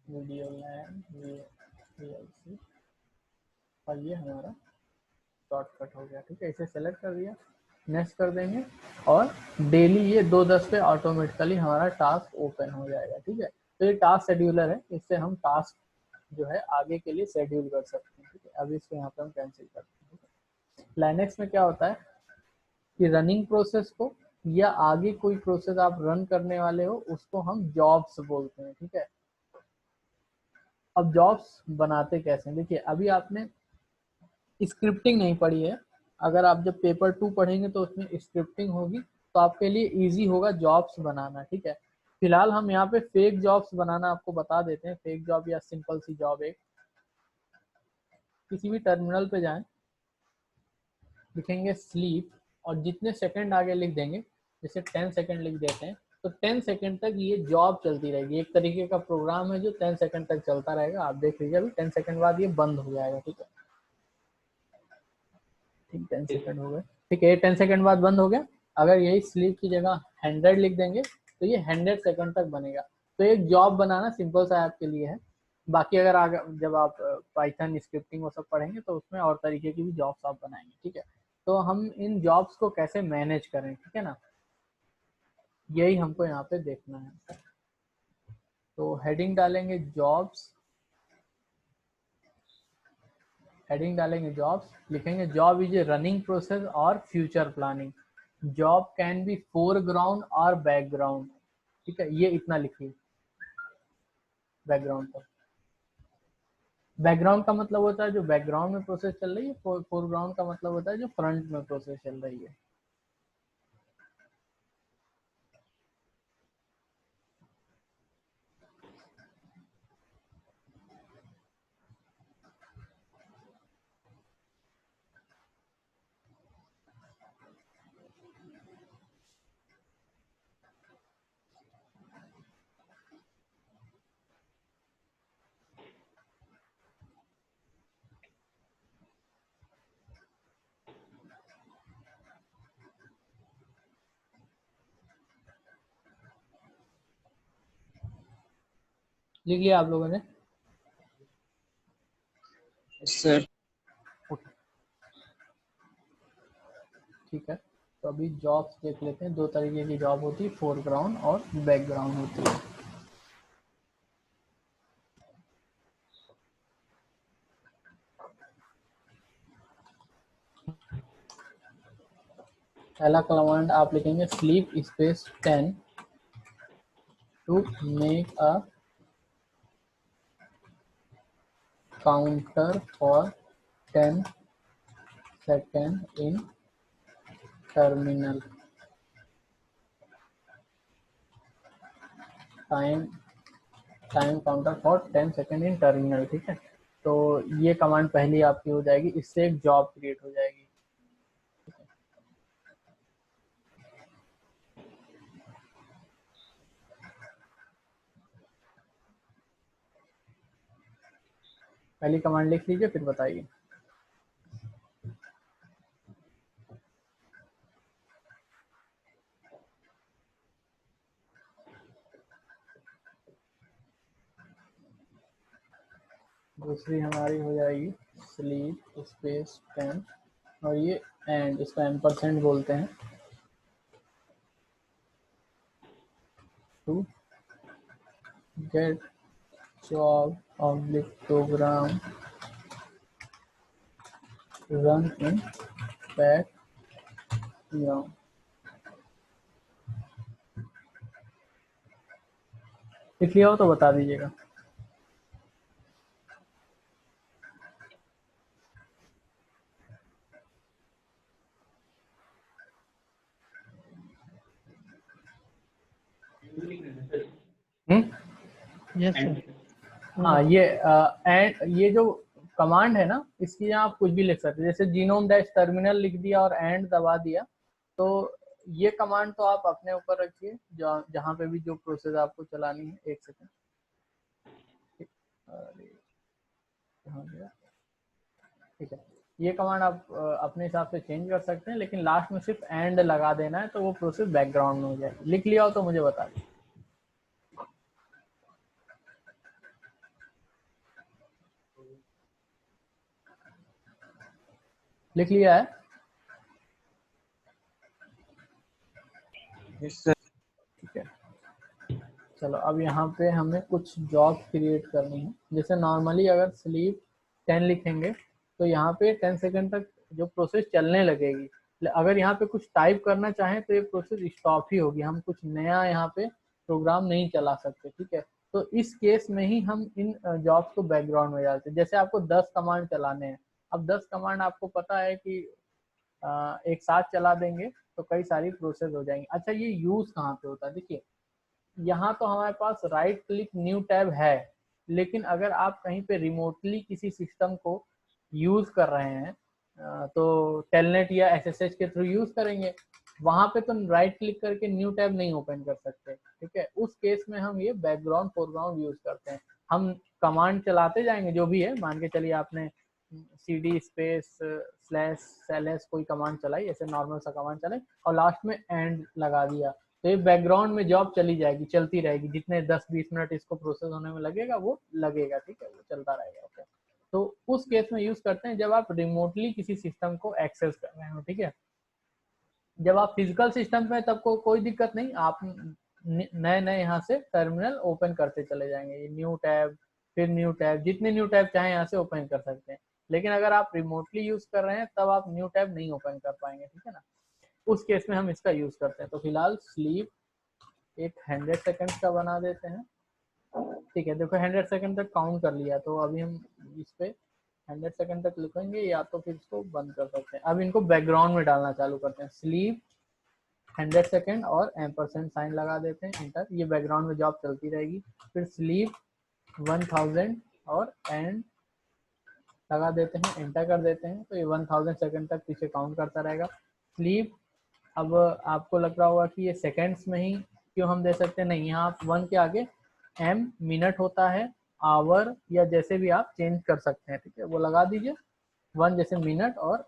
वीडियो लैन VLC, और ये हमारा शॉर्टकट हो गया। ठीक है, इसे सेलेक्ट कर दिया, नेक्स्ट कर देंगे और डेली ये 2:10 पे ऑटोमेटिकली हमारा टास्क ओपन हो जाएगा। ठीक है, तो ये टास्क शेड्यूलर है, इससे हम टास्क जो है आगे के लिए शेड्यूल कर सकते हैं। ठीक है, अभी इसको यहाँ पे हम कैंसिल करते हैं। लाइनेक्स में क्या होता है कि रनिंग प्रोसेस को या आगे कोई प्रोसेस आप रन करने वाले हो उसको हम जॉब्स बोलते हैं। ठीक है, अब जॉब्स बनाते कैसे हैं, देखिए अभी आपने स्क्रिप्टिंग नहीं पढ़ी है। अगर आप जब पेपर 2 पढ़ेंगे तो उसमें स्क्रिप्टिंग होगी, तो आपके लिए इजी होगा जॉब्स बनाना। ठीक है, फिलहाल हम यहाँ पे फेक जॉब्स बनाना आपको बता देते हैं। फेक जॉब या सिंपल सी जॉब, एक किसी भी टर्मिनल पे जाएं, लिखेंगे स्लीप और जितने सेकंड आगे लिख देंगे, जैसे 10 सेकंड लिख देते हैं, तो 10 सेकंड तक ये जॉब चलती रहेगी। एक तरीके का प्रोग्राम है जो 10 सेकंड तक चलता रहेगा। आप देख लीजिए, अभी 10 सेकंड बाद ये बंद हो जाएगा। ठीक है, ठीक 10 सेकंड हो गए। ठीक है, 10 सेकंड बाद बंद हो गया। अगर यही स्लीप की जगह 100 लिख देंगे तो ये 100 सेकंड तक बनेगा। तो एक जॉब बनाना सिंपल सा आपके लिए है। बाकी अगर आगे जब आप पाइथन स्क्रिप्टिंग वो सब पढ़ेंगे तो उसमें और तरीके की भी जॉब्स आप बनाएंगे। ठीक है, तो हम इन जॉब्स को कैसे मैनेज करें, ठीक है ना, यही हमको यहाँ पे देखना है। तो हेडिंग डालेंगे जॉब्स, हेडिंग डालेंगे जॉब्स, लिखेंगे job is a running process और future planning. Job can be foreground और बैकग्राउंड। ठीक है, ये इतना लिखिए बैकग्राउंड पर। बैकग्राउंड का मतलब होता है जो बैकग्राउंड में प्रोसेस चल रही है, फोरग्राउंड का मतलब होता है जो फ्रंट में प्रोसेस चल रही है। लिख लिया आप लोगों ने? सर ठीक है, तो अभी जॉब्स देख लेते हैं। दो तरीके की जॉब होती है, फोरग्राउंड और बैकग्राउंड होती है। पहला कमांड आप लिखेंगे sleep space 10 to make a counter for 10 second in terminal. Time counter for 10 second in terminal. ठीक है, तो ये कमांड पहली आपकी हो जाएगी, इससे एक जॉब क्रिएट हो जाएगी। पहली कमांड लिख लीजिए, फिर बताइए। दूसरी हमारी हो जाएगी स्लीप स्पेस 10 और ये एंड, इसका एम्परसेंड बोलते हैं, to get job oblique program run in background. लिख लिया हो तो बता दीजिएगा। Yes And sir. हाँ ये एंड ये जो कमांड है ना, इसकी यहाँ आप कुछ भी लिख सकते हैं, जैसे जीनोम डैश टर्मिनल लिख दिया और एंड दबा दिया, तो ये कमांड तो आप अपने ऊपर रखिए, जहाँ पे भी जो प्रोसेस आपको चलानी है। एक सेकेंड, ठीक है, ये कमांड आप अपने हिसाब से चेंज कर सकते हैं, लेकिन लास्ट में सिर्फ एंड लगा देना है, तो वो प्रोसेस बैकग्राउंड में हो जाएगी। लिख लिया हो तो मुझे बता दीजिए। लिख लिया है? ठीक है, चलो अब यहाँ पे हमें कुछ जॉब क्रिएट करनी है। जैसे नॉर्मली अगर स्लीप 10 लिखेंगे तो यहाँ पे 10 सेकंड तक जो प्रोसेस चलने लगेगी। अगर यहाँ पे कुछ टाइप करना चाहें तो ये प्रोसेस स्टॉप ही होगी, हम कुछ नया यहाँ पे प्रोग्राम नहीं चला सकते। ठीक है, तो इस केस में ही हम इन जॉब्स को बैकग्राउंड में डालते हैं। जैसे आपको 10 कमांड चलाने हैं, अब 10 कमांड आपको पता है कि एक साथ चला देंगे तो कई सारी प्रोसेस हो जाएंगी। अच्छा, ये यूज कहाँ पे होता है? देखिए, यहाँ तो हमारे पास राइट क्लिक न्यू टैब है, लेकिन अगर आप कहीं पे रिमोटली किसी सिस्टम को यूज कर रहे हैं तो टेलनेट या एसएसएच के थ्रू यूज करेंगे, वहां पे तो राइट क्लिक करके न्यू टैब नहीं ओपन कर सकते। ठीक है, उस केस में हम ये बैकग्राउंड फोरग्राउंड यूज करते हैं। हम कमांड चलाते जाएंगे जो भी है, मान के चलिए आपने cd स्पेस /ls कोई कमांड चलाई, ऐसे नॉर्मल सा कमांड चलाई और लास्ट में एंड लगा दिया, तो ये बैकग्राउंड में जॉब चली जाएगी, चलती रहेगी। जितने 10-20 मिनट इसको प्रोसेस होने में लगेगा वो लगेगा। ठीक है, वो चलता रहेगा। ओके, तो उस केस में यूज करते हैं जब आप रिमोटली किसी सिस्टम को एक्सेस कर रहे हो। ठीक है, जब आप फिजिकल सिस्टम में तब को कोई दिक्कत नहीं, आप नए नए यहाँ से टर्मिनल ओपन करते चले जाएंगे, न्यू टैब फिर न्यू टैब, जितने न्यू टैब चाहे यहाँ से ओपन कर सकते हैं। लेकिन अगर आप रिमोटली यूज कर रहे हैं तब आप न्यू टैब नहीं ओपन कर पाएंगे। ठीक है ना, उस केस में हम इसका यूज करते हैं। तो फिलहाल स्लीप एक 100 सेकंड का बना देते हैं। ठीक है, देखो 100 सेकंड तक काउंट कर लिया, तो अभी हम इस पे 100 सेकंड तक लिखेंगे या तो फिर इसको बंद कर सकते हैं। अब इनको बैकग्राउंड में डालना चालू करते हैं। स्लीप 100 सेकंड और एम्परसेंड साइन लगा देते हैं, इंटर, ये बैकग्राउंड में जॉब चलती रहेगी। फिर स्लीप 1000 और एंड लगा देते हैं, एंटर कर देते हैं, तो ये 1000 सेकंड तक पीछे काउंट करता रहेगा। स्लीप, अब आपको लग रहा होगा कि ये सेकंड्स में ही क्यों हम दे सकते हैं, नहीं, यहाँ आप 1 के आगे m मिनट होता है, आवर या जैसे भी आप चेंज कर सकते हैं। ठीक है, वो लगा दीजिए 1 जैसे मिनट और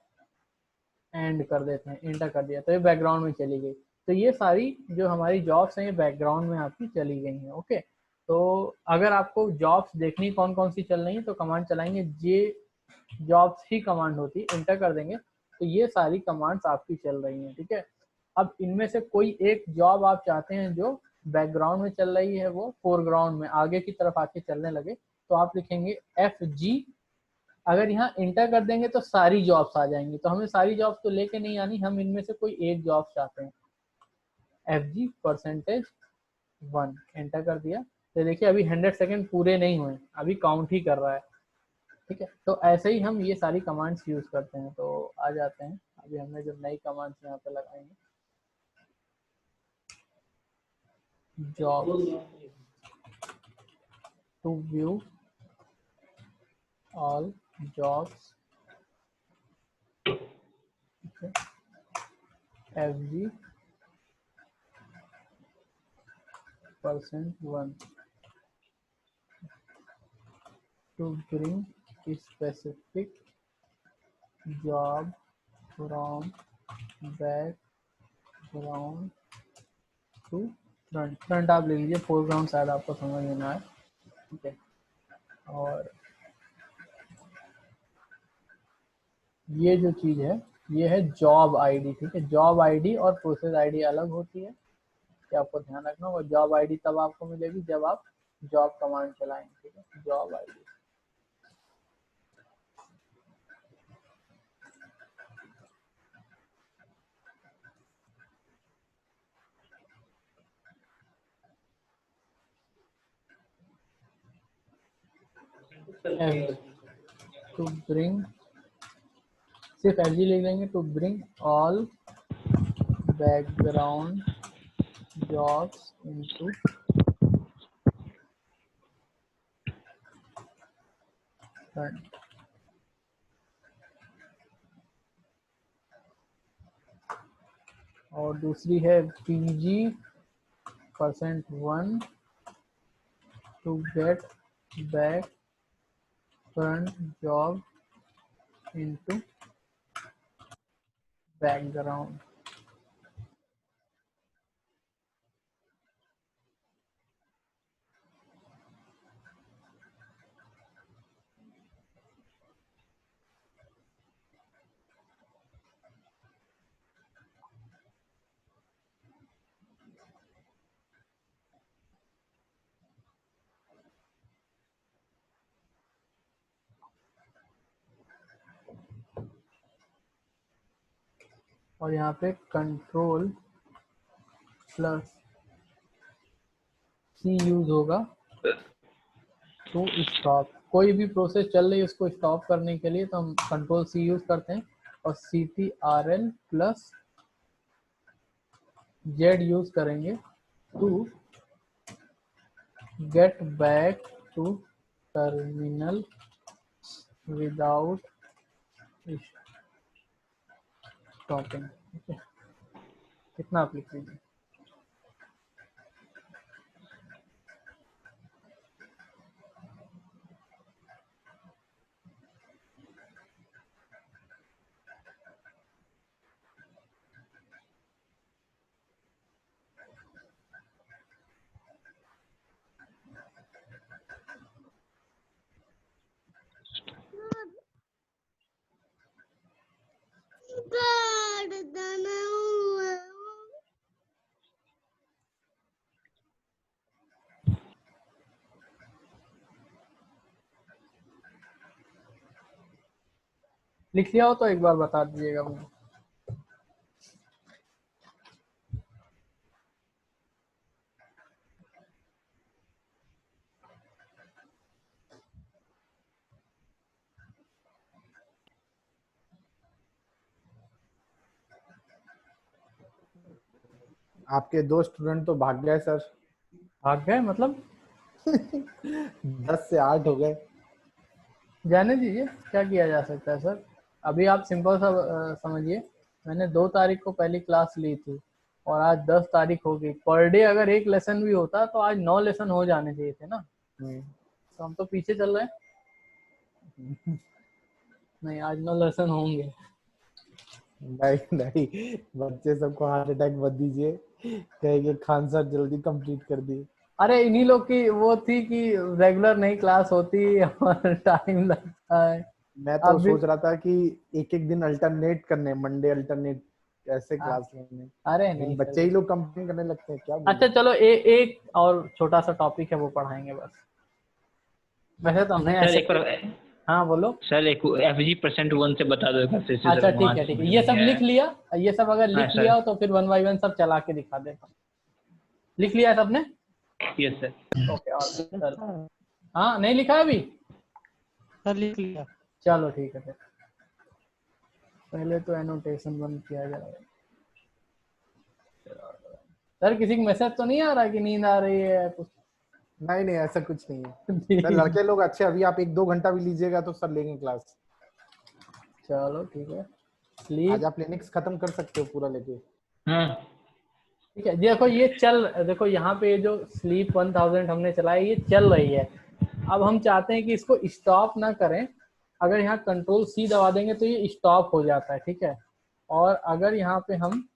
एंड कर देते हैं, एंटर कर दिया, तो ये बैकग्राउंड में चली गई। तो ये सारी जो हमारी जॉब्स हैं ये बैकग्राउंड में आपकी चली गई हैं। ओके, तो अगर आपको जॉब्स देखनी कौन कौन सी चल रही है तो कमांड चलाएंगे, जे जॉब्स ही कमांड होती है, एंटर कर देंगे तो ये सारी कमांड्स आपकी चल रही हैं। ठीक है, अब इनमें से कोई एक जॉब आप चाहते हैं जो बैकग्राउंड में चल रही है वो फोरग्राउंड में आगे की तरफ आके चलने लगे, तो आप लिखेंगे FG। अगर यहाँ इंटर कर देंगे तो सारी जॉब्स आ जाएंगी, तो हमें सारी जॉब्स तो लेके नहीं आनी, हम इनमें से कोई एक जॉब चाहते हैं। FG %1 एंटर कर दिया, तो देखिए अभी 100 सेकंड पूरे नहीं हुए, अभी काउंट ही कर रहा है। ठीक है, तो ऐसे ही हम ये सारी कमांड्स यूज करते हैं। तो आ जाते हैं, अभी हमने जो नई कमांड्स यहाँ पे लगाएंगे, job to view all jobs, FG %1 to bring specific job from background to front। Front आप ले लीजिए, फोरग्राउंड शायद आपको समझ में ना आए। ठीक है, और ये जो चीज़ है ये है जॉब आईडी। ठीक है, जॉब आईडी और प्रोसेस आईडी अलग होती है, कि आपको ध्यान रखना होगा। जॉब आईडी तब आपको मिलेगी जब आप जॉब कमांड चलाएंगे। ठीक है, जॉब आईडी। टू ब्रिंग, सिर्फ FG लिख देंगे, to bring all background jobs into run। और दूसरी है pg%1 to get back front job into background। और यहाँ पे कंट्रोल प्लस सी यूज होगा टू स्टॉप। कोई भी प्रोसेस चल रही है उसको स्टॉप करने के लिए तो हम कंट्रोल सी यूज करते हैं। और CTRL प्लस जेड यूज करेंगे to get back to terminal without stopping. कितना आप लिख लीजिए। लिख लिया हो तो एक बार बता दीजिएगा मुझे। आपके 2 स्टूडेंट तो भाग गए सर। भाग गए मतलब 10 से 8 हो गए। जाने दीजिए, क्या किया जा सकता है सर। अभी आप सिंपल सा समझिए, मैंने 2 तारीख को पहली क्लास ली थी और आज 10 तारीख हो गई। पर डे अगर एक लेसन भी होता तो आज 9 लेसन हो जाने चाहिए थे ना। तो हम तो पीछे चल रहे हैं। नहीं, आज 9 लेसन होंगे। नहीं, बच्चे सबको हार्ट अटैक मत दीजिए, कहेंगे खान सर जल्दी कंप्लीट कर दी। अरे इन्हीं लोग की वो थी कि रेगुलर नहीं क्लास होती और टाइम लगता है। मैं तो अभी सोच रहा था कि एक एक दिन अल्टरनेट करने, मंडे अल्टरनेट ऐसे क्लास लेने। अरे लेकिन नहीं बच्चे ही लोग कंप्लेन करने लगते हैं, क्या अच्छा बोलूं। चलो एक और छोटा सा टॉपिक है वो पढ़ाएंगे बस। वैसे तो हमने सर ऐसे एक बार हाँ बोलो। सर एक FG%1 से बता दो एक बार फिर से अच्छा सर, वहाँ ठीक से है, समझ ये में सब नहीं आया। लिख लिया। ये सब अगर हाँ लिख लिया सर। हो तो फिर 1 बाय 1 सब चला के दिखा देता हूँ। लिख लिया है सबने? Yes sir. ओके और चल। हाँ नहीं लिखा है अभी? सर लिख लिया। चलो ठीक है फिर। पहले तो एनोटेशन बंद किया जाए। सर किसी को मैसेज तो नहीं आ रहा कि नींद आ रही है कुछ? नहीं, ऐसा कुछ नहीं है सर। लड़के लोग अच्छे, अभी आप 1-2 घंटा भी लीजिएगा तो सर लेंगे क्लास। चलो ठीक है। आज स्लीप आप लिनक्स खत्म कर सकते हो पूरा लेके। हाँ ठीक है। देखो ये चल, देखो यहाँ पे ये जो स्लीप 1000 हमने चलाया ये चल रही है। अब हम चाहते हैं कि इसको स्टॉप ना करें। अगर यहाँ कंट्रोल C दबा देंगे तो ये स्टॉप हो जाता है, ठीक है। और अगर यहाँ पे हम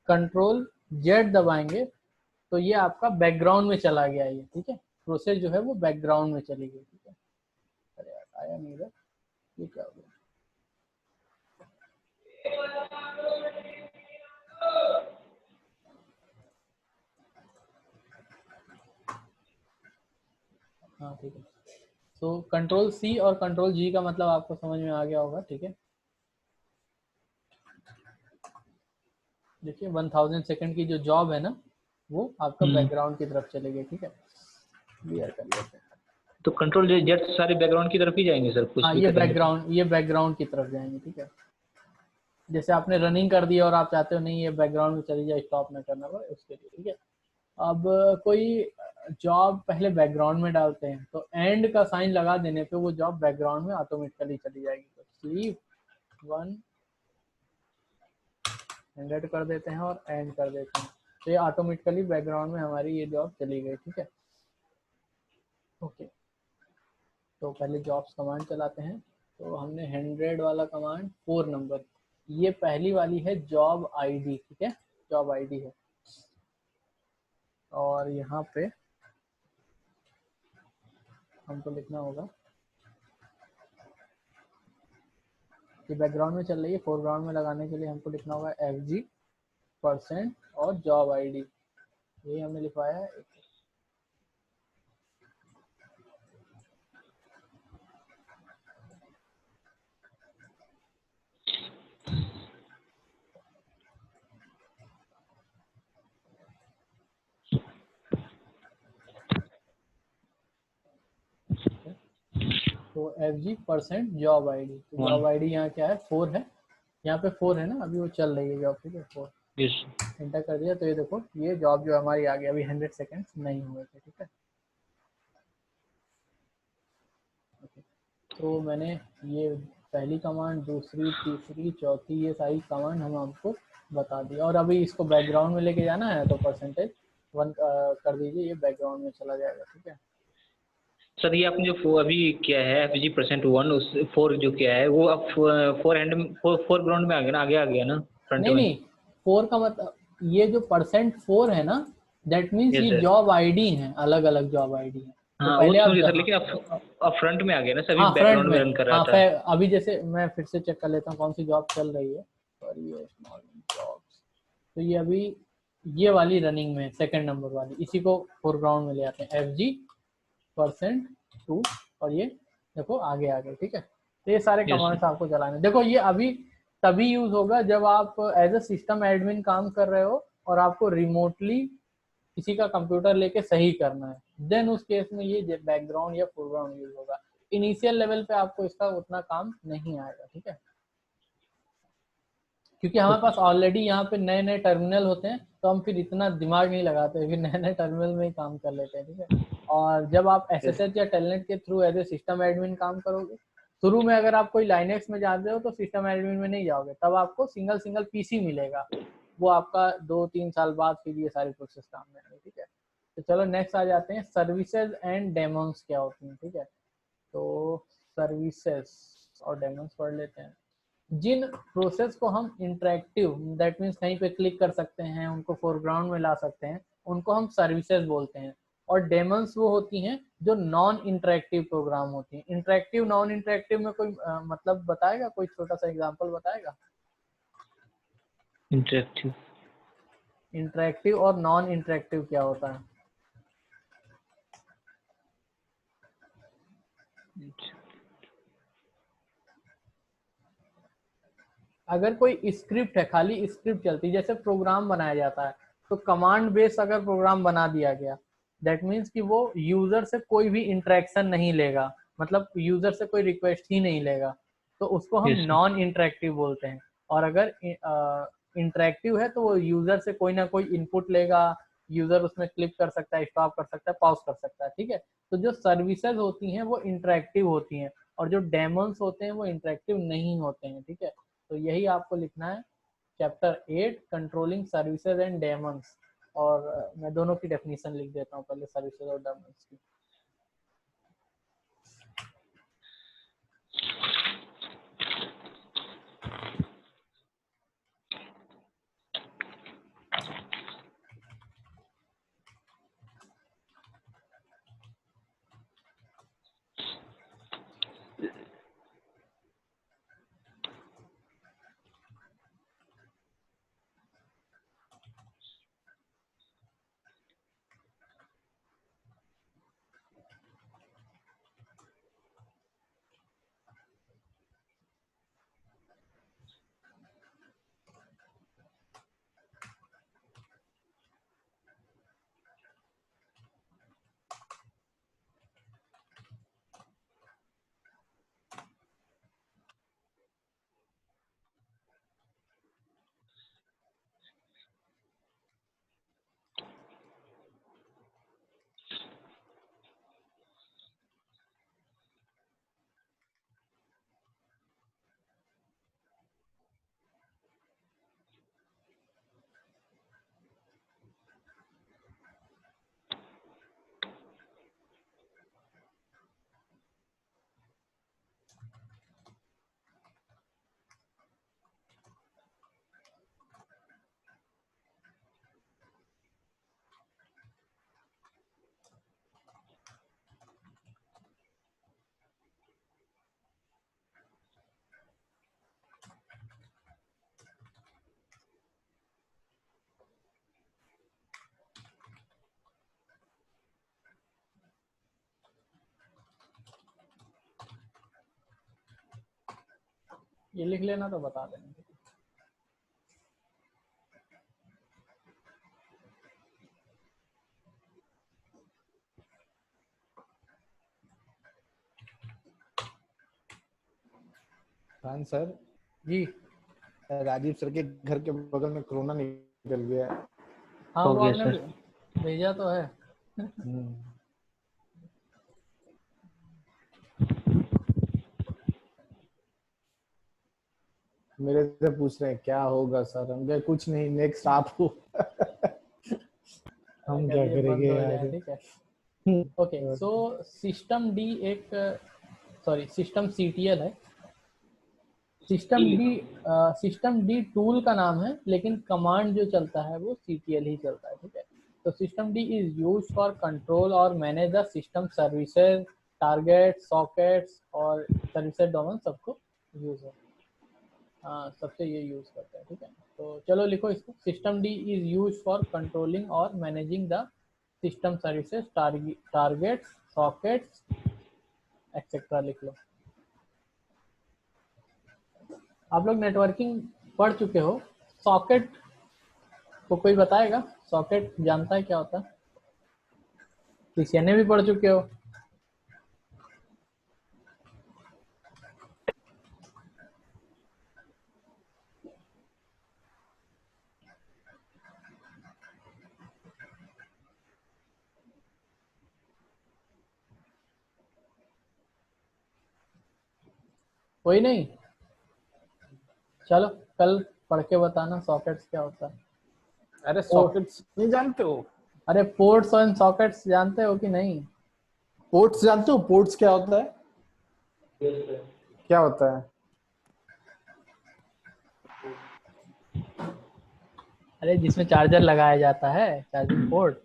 कंट्रोल Z दबाएंगे तो ये आपका बैकग्राउंड में चला गया ये, ठीक है। प्रोसेस जो है वो बैकग्राउंड में चली गई, ठीक है। अरे यार आया नहीं इधर, ये क्या हो गया? हाँ ठीक है। तो कंट्रोल C और कंट्रोल G का मतलब आपको समझ में आ गया होगा, ठीक है। देखिए 1000 सेकंड की जो जॉब है ना वो आपका बैकग्राउंड की तरफ चले गए, ठीक है। क्लियर कर लेते हैं। तो कंट्रोल जेड सारे बैकग्राउंड की तरफ ही जाएंगे सर, कुछ हाँ भी ये करेंगे तो? बैकग्राउंड की तरफ जाएंगे, ठीक है। जैसे आपने रनिंग कर दिया और आप चाहते हो नहीं ये बैकग्राउंड में चली जाए, स्टॉप ना करना पड़े उसके लिए, ठीक है। अब कोई जॉब पहले बैकग्राउंड में डालते हैं, तो एंड का साइन लगा देने पे वो जॉब बैकग्राउंड में ऑटोमेटिकली चली जाएगी। तो स्लीप 1 100 कर देते हैं और एंड कर देते हैं, तो ये ऑटोमेटिकली बैकग्राउंड में हमारी ये जॉब चली गई। ठीक है, ओके। तो पहले जॉब्स कमांड चलाते हैं। तो हमने 100 वाला कमांड 4 नंबर, ये पहली वाली है जॉब आईडी। ठीक है, जॉब आईडी है। और यहाँ पे हमको लिखना होगा कि बैकग्राउंड में चल रही है, फोरग्राउंड में लगाने के लिए हमको लिखना होगा FG% और जॉब आईडी, यही हमने लिखवाया है। तो FG% जॉब आईडी, तो जॉब आईडी यहाँ क्या है 4 है, यहाँ पे 4 है ना, अभी वो चल रही है जॉब। ठीक है, 4 एंटर कर दिया। तो ये देखो ये जॉब जो हमारी आ गई, अभी 100 सेकेंड्स नहीं हुए थे। ठीक है, तो मैंने ये पहली कमांड, दूसरी, तीसरी, चौथी, ये सारी कमांड हम आपको बता दी। और अभी इसको बैकग्राउंड में लेके जाना है तो %1 कर दीजिए, ये बैकग्राउंड में चला जाएगा। ठीक है सर, ये आपने जो अभी किया है FG%1 उस 4 जो किया है वो अब 4 ग्राउंड में आ गया ना, आगे आ गया ना फ्रंट में? नहीं 4 का मतलब ये जो %4 है ना, दैट मीन्स ये sir. जॉब आईडी है, अलग अलग जॉब आईडी है। तो हाँ, पहले वो आप सर, लेकिन अब फ्रंट में आ गया ना सर, अभी हाँ फ्रंट बैकग्राउंड में रन में, कर रहा हाँ था। अभी जैसे मैं फिर से चेक कर लेता हूँ कौन सी जॉब चल रही है। और ये स्मॉल जॉब्स, तो ये अभी ये वाली रनिंग में, सेकंड नंबर वाली, इसी को फोरग्राउंड में ले आते हैं FG%2 और ये देखो आगे आ गए। ठीक है, तो ये सारे कमांड्स आपको चलाने। देखो ये अभी तभी यूज होगा जब आप एज अ सिस्टम एडमिन काम कर रहे हो और आपको रिमोटली किसी का कंप्यूटर लेके सही करना है, देन उस केस में ये बैकग्राउंड या फोरग्राउंड यूज होगा। इनिशियल लेवल पे आपको इसका उतना काम नहीं आएगा। ठीक है, क्योंकि हमारे पास ऑलरेडी यहाँ पे नए नए टर्मिनल होते हैं, तो हम फिर इतना दिमाग नहीं लगाते, फिर नए नए टर्मिनल में ही काम कर लेते हैं। ठीक है, और जब आप SSH या टेलनेट के through as a system admin काम करोगे, शुरू में अगर आप कोई लाइनेक्स में जाते हो तो सिस्टम एडमिन में नहीं जाओगे, तब आपको सिंगल सिंगल PC मिलेगा, वो आपका 2-3 साल बाद फिर ये सारी प्रोसेस काम में आएगी। ठीक है, तो चलो नेक्स्ट आ जाते हैं, सर्विसेज एंड डेमोन्स क्या होती हैं। ठीक है, तो सर्विसेज और डेमोन्स पढ़ लेते हैं। जिन प्रोसेस को हम इंटरेक्टिव, दैट मीन्स कहीं पे क्लिक कर सकते हैं, उनको फोरग्राउंड में ला सकते हैं, उनको हम सर्विसेज बोलते हैं। और डेमन्स वो होती हैं जो नॉन इंटरेक्टिव प्रोग्राम होती हैं। इंटरेक्टिव नॉन इंटरेक्टिव में कोई मतलब बताएगा, कोई छोटा सा एग्जांपल बताएगा? इंटरेक्टिव इंटरेक्टिव और नॉन इंटरेक्टिव क्या होता है? अगर कोई स्क्रिप्ट है, खाली स्क्रिप्ट चलती है, जैसे प्रोग्राम बनाया जाता है, तो कमांड बेस अगर प्रोग्राम बना दिया गया, दैट मीन्स कि वो यूजर से कोई भी इंटरेक्शन नहीं लेगा, मतलब यूजर से कोई रिक्वेस्ट ही नहीं लेगा, तो उसको हम नॉन इंटरेक्टिव बोलते हैं। और अगर इंटरेक्टिव है तो वो यूजर से कोई ना कोई इनपुट लेगा, यूजर उसमें क्लिक कर सकता है, स्टॉप कर सकता है, पॉज कर सकता है। ठीक है, तो जो सर्विसेज होती हैं वो इंटरेक्टिव होती हैं, और जो डेमोन्स होते हैं वो इंटरेक्टिव नहीं होते हैं। ठीक है, तो यही आपको लिखना है chapter 8 controlling services and Demons. और मैं दोनों की डेफिनेशन लिख देता हूँ पहले, सर्विसेज और डेमन्स की। ये लिख लेना तो बता देना। खान सर जी राजीव सर के घर के बगल में कोरोना निकल गया है। हाँ हो वो गया आपने सर। भेजा तो है। मेरे से पूछ रहे हैं क्या होगा सर, हम कहे कुछ नहीं, नेक्स्ट आप हो। हम क्या चलिए बंद करेंगे हो यार। जाए, ठीक है। ओके सो सिस्टम डी एक सॉरी सिस्टम सीटीएल है। सिस्टम डी टूल का नाम है, लेकिन कमांड जो चलता है वो सीटीएल ही चलता है, ठीक है। तो system D is use for control और manage the system services, target, sockets और सर्विसेज डोमेन सबको यूज है। सबसे ये यूज करते हैं, ठीक है। तो चलो लिखो इसको। System D is use for controlling और managing the system services, targets, sockets etcetera लिख लो। आप लोग नेटवर्किंग पढ़ चुके हो। सॉकेट को कोई बताएगा? सॉकेट जानता है क्या होता है? सीसीएनए भी पढ़ चुके हो। कोई नहीं, चलो कल पढ़ के बताना सॉकेट्स क्या होता है। अरे सॉकेट्स नहीं जानते हो? अरे पोर्ट्स एंड सॉकेट्स जानते हो कि नहीं? पोर्ट्स जानते हो? पोर्ट्स क्या होता है? क्या होता है? अरे जिसमें चार्जर लगाया जाता है, चार्जिंग पोर्ट।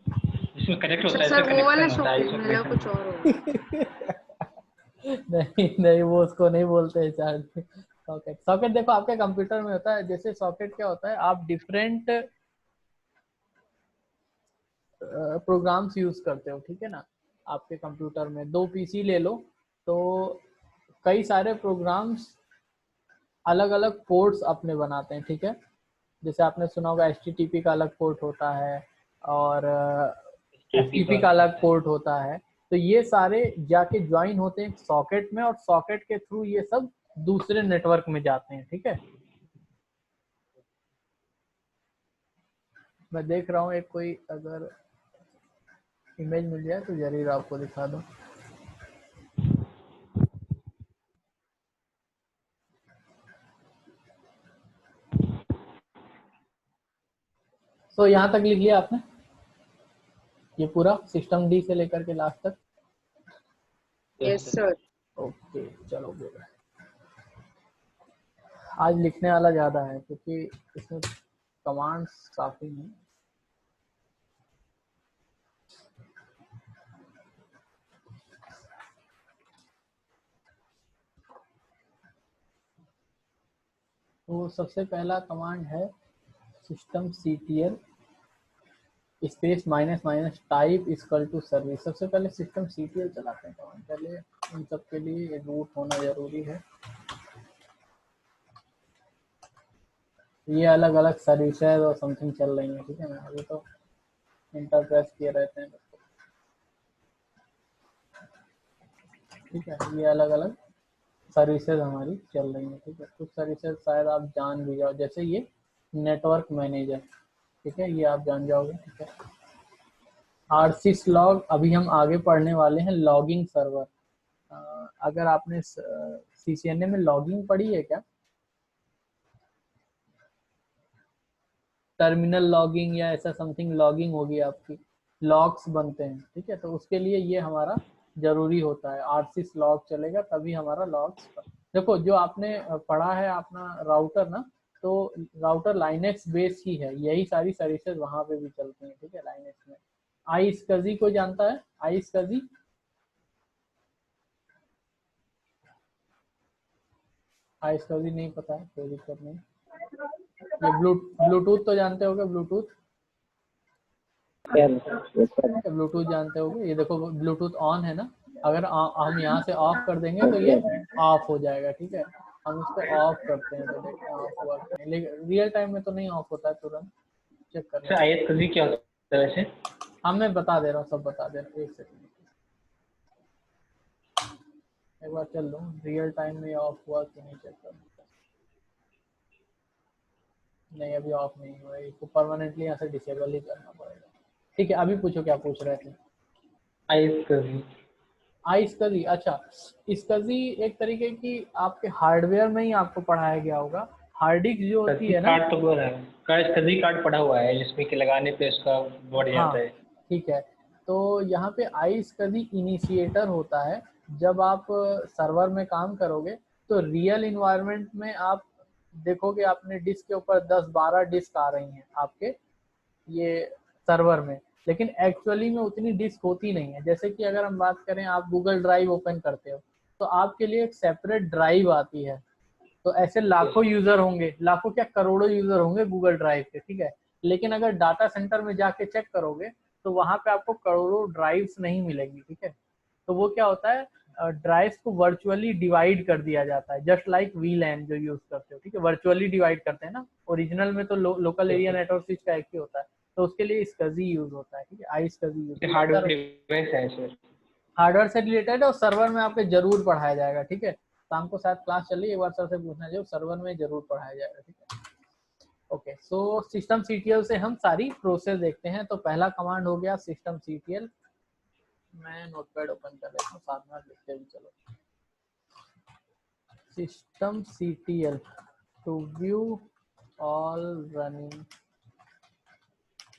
इसमें कनेक्ट अच्छा होता है, सर इसमें वो वाले कनेक्शन होता है, सॉकेट, इसमें मेरा कुछ और होगा। नहीं नहीं, वो उसको नहीं बोलते हैं चार्जिंग सॉकेट। सॉकेट देखो आपके कंप्यूटर में होता है। जैसे सॉकेट क्या होता है, आप डिफरेंट प्रोग्राम्स यूज करते हो, ठीक है ना। आपके कंप्यूटर में 2 पीसी ले लो, तो कई सारे प्रोग्राम्स अलग अलग पोर्ट्स अपने बनाते हैं, ठीक है। जैसे आपने सुना होगा HTTP का अलग पोर्ट होता है और FTP का अलग पोर्ट होता है। तो ये सारे जाके ज्वाइन होते हैं सॉकेट में, और सॉकेट के थ्रू ये सब दूसरे नेटवर्क में जाते हैं, ठीक है। मैं देख रहा हूँ एक कोई अगर इमेज मिल जाए तो जरूर आपको दिखा दूं। तो यहाँ तक लिख लिया आपने, ये पूरा सिस्टम डी से लेकर के लास्ट तक। Yes sir. ओके चलो गुड। आज लिखने वाला ज़्यादा है क्योंकि इसमें कमांड्स काफ़ी हैं। तो सबसे पहला कमांड है system CTL space minus minus type equal to service. सबसे पहले सिस्टम CTL चलाते हैं कमांड। पहले इन सब के लिए रूट होना जरूरी है। ये अलग अलग सर्विसेज और समथिंग चल रही है, ठीक है ना। अभी तो इंटरप्रेस किए रहते हैं, ठीक है। ये अलग अलग सर्विसेज हमारी चल रही है, ठीक है। कुछ सर्विसेज शायद आप जान भी जाओ, जैसे ये नेटवर्क मैनेजर, ठीक है, ये आप जान जाओगे, ठीक है। RSys लॉग, अभी हम आगे पढ़ने वाले हैं लॉगिंग सर्वर। अगर आपने CCNA में लॉगिंग पढ़ी है क्या? टर्मिनल लॉगिंग या ऐसा समथिंग लॉगिंग होगी आपकी, लॉग्स बनते हैं, ठीक है। तो उसके लिए ये हमारा जरूरी होता है। RSys लॉग चलेगा तभी हमारा लॉग्स। देखो जो आपने पढ़ा है अपना राउटर ना, तो राउटर लाइनेक्स बेस ही है, यही सारी सर्विसेज वहां पे भी चलती हैं, ठीक है, लाइनेक्स में। iSCSI को जानता है? iSCSI iSCSI नहीं पता है, कोई दिक्कत नहीं। ये ब्लूटूथ तो जानते होगे, ब्लूटूथ ब्लूटूथ जानते होगे। ये देखो ब्लूटूथ ऑन है ना, अगर हम यहाँ से ऑफ कर देंगे तो ये ऑफ हो जाएगा, ठीक है। हम उसको ऑफ करते हैं तो देखते हैं ऑफ हुआ कि नहीं, लेकिन रियल टाइम में तो नहीं ऑफ होता है, तुरंत चेक कर सर लेते हैं। IS क्या होता है वैसे? हाँ मैं बता दे रहा हूँ, सब बता दे रहा हूँ, एक सेकंड एक बार चल लूँ रियल टाइम में ऑफ हुआ कि नहीं चेक कर। नहीं अभी ऑफ नहीं हुआ, इसको परमानेंटली यहाँ से डिसेबल ही करना पड़ेगा। ठीक है अभी पूछो क्या पूछ रहे थे। IS स्कजी, अच्छा स्कजी एक तरीके की आपके हार्डवेयर में ही आपको पढ़ाया गया होगा। हार्ड डिस्क जो होती है ना, कार्ड तो वो है, कार्ड पड़ा हुआ है जिसमें कि लगाने पे उसका बढ़ हाँ जाता है। ठीक है। तो यहाँ पे स्कजी इनिशिएटर होता है। जब आप सर्वर में काम करोगे तो रियल इन्वायरमेंट में आप देखोगे अपने डिस्क के ऊपर 10-12 डिस्क आ रही हैं आपके ये सर्वर में, लेकिन एक्चुअली में उतनी डिस्क होती नहीं है। जैसे कि अगर हम बात करें, आप गूगल ड्राइव ओपन करते हो तो आपके लिए एक सेपरेट ड्राइव आती है। तो ऐसे लाखों यूजर होंगे, लाखों क्या करोड़ों यूजर होंगे गूगल ड्राइव के, ठीक है। लेकिन अगर डाटा सेंटर में जाके चेक करोगे तो वहां पे आपको करोड़ों ड्राइव्स नहीं मिलेंगी, ठीक है। तो वो क्या होता है, ड्राइव्स को वर्चुअली डिवाइड कर दिया जाता है, जस्ट लाइक वीलैन जो यूज करते हो, ठीक है। वर्चुअली डिवाइड करते हैं ना, ओरिजिनल में तो लोकल एरिया नेटवर्क स्विच का एक ही होता है। तो उसके लिए स्कजी यूज होता है, ठीक है, स्कजी यूज। हार्डवेयर डिवाइस है सर। हार्डवेयर से रिलेटेड और सर्वर में आपके जरूर पढ़ाया जाएगा, ठीक है। शाम को शायद क्लास चल रही है, एक बार सर से पूछना चाहिए, सर्वर में जरूर पढ़ाया जाएगा, ठीक है। ओके, सो सिस्टम सीटीएल से हम सारी प्रोसेस देखते हैं। तो पहला कमांड हो गया सिस्टम सीटीएल। मैं नोटपैड ओपन कर लेता हूँ, साथ में लिखते भी चलो। System CTL to view all running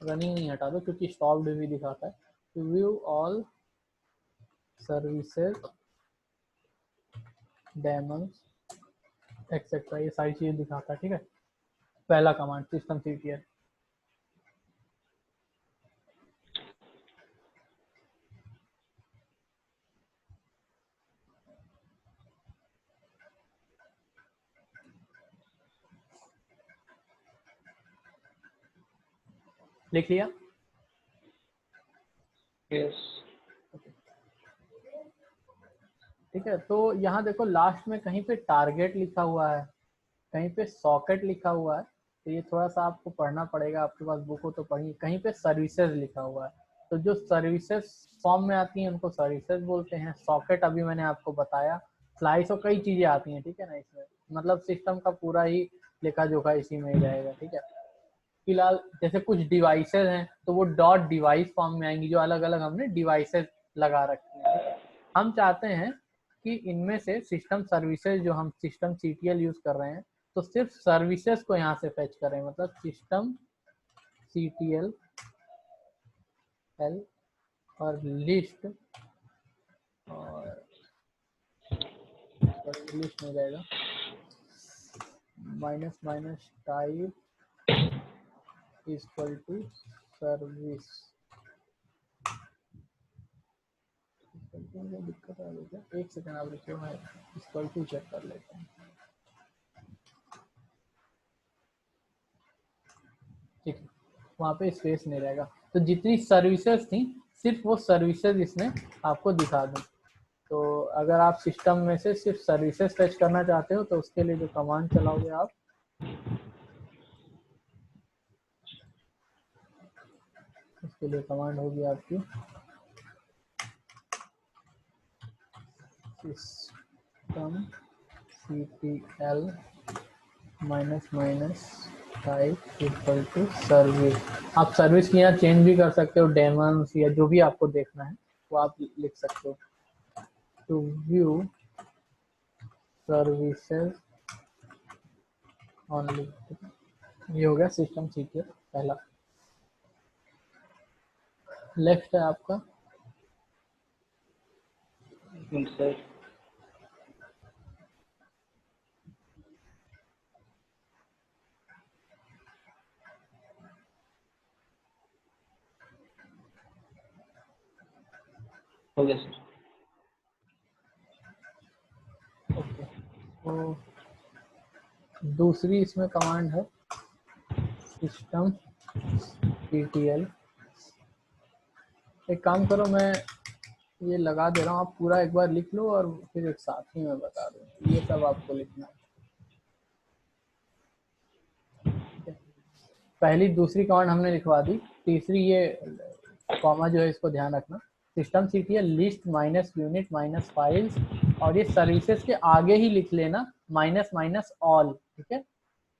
नहीं हटा दो क्योंकि स्टॉप्ड भी दिखाता है। To view all services daemons etcetera, ये सारी चीजें दिखाता है, ठीक है। पहला कमांड सिस्टम सीटीएल। लिख लिया? यस। ठीक है, तो यहाँ देखो लास्ट में कहीं पे टारगेट लिखा हुआ है, कहीं पे सॉकेट लिखा हुआ है। तो ये थोड़ा सा आपको पढ़ना पड़ेगा, आपके पास बुक हो तो पढ़िए। कहीं पे सर्विसेज लिखा हुआ है, तो जो सर्विसेज फॉर्म में आती हैं उनको सर्विसेज बोलते हैं। सॉकेट अभी मैंने आपको बताया। स्लाइस और कई चीजें आती हैं, ठीक है ना, इसमें मतलब सिस्टम का पूरा ही लेखा जोखा इसी में ही रहेगा, ठीक है। फिलहाल जैसे कुछ डिवाइसेज हैं तो वो डॉट डिवाइस फॉर्म में आएंगी, जो अलग अलग हमने डिवाइसेज लगा रखी हैं, ठीक है। हम चाहते हैं कि इनमें से सिस्टम सर्विसेज जो हम सिस्टम सीटीएल यूज कर रहे हैं तो सिर्फ सर्विसेज को यहाँ से फेच करें, मतलब सिस्टम सीटीएल एल और लिस्ट, और लिस्ट में जाएगा minus type equal to service. दिक्कत आ रही है, एक सेकंड आप रुकिए, मैं इक्वल टू चेक कर लेता हूँ, ठीक है। वहाँ पे स्पेस नहीं रहेगा, तो जितनी सर्विसेज थी सिर्फ वो सर्विसेज इसने आपको दिखा दूँ। तो अगर आप सिस्टम में से सिर्फ सर्विसेज फेच करना चाहते हो तो उसके लिए जो कमांड चलाओगे आप, उसके लिए कमांड होगी आपकी system CTL minus type equal to service. आप सर्विस की यहाँ चेंज भी कर सकते हो, डेमन्स या जो भी आपको देखना है वो आप लिख सकते हो। टू व्यू सर्विसेज ओनली, ये हो गया सिस्टम सीटीएल पहला। लेफ्ट है आपका सर हो गया सर। ओके। तो दूसरी इसमें कमांड है सिस्टम सीटीएल। एक काम करो, मैं ये लगा दे रहा हूँ, आप पूरा एक बार लिख लो और फिर एक साथ ही मैं बता दूँ, ये सब आपको लिखना है। पहली दूसरी कमांड हमने लिखवा दी, तीसरी ये कॉमा जो है इसको ध्यान रखना। System CTL list minus unit minus files, और ये सर्विसेज के आगे ही लिख लेना माइनस माइनस ऑल, ठीक है।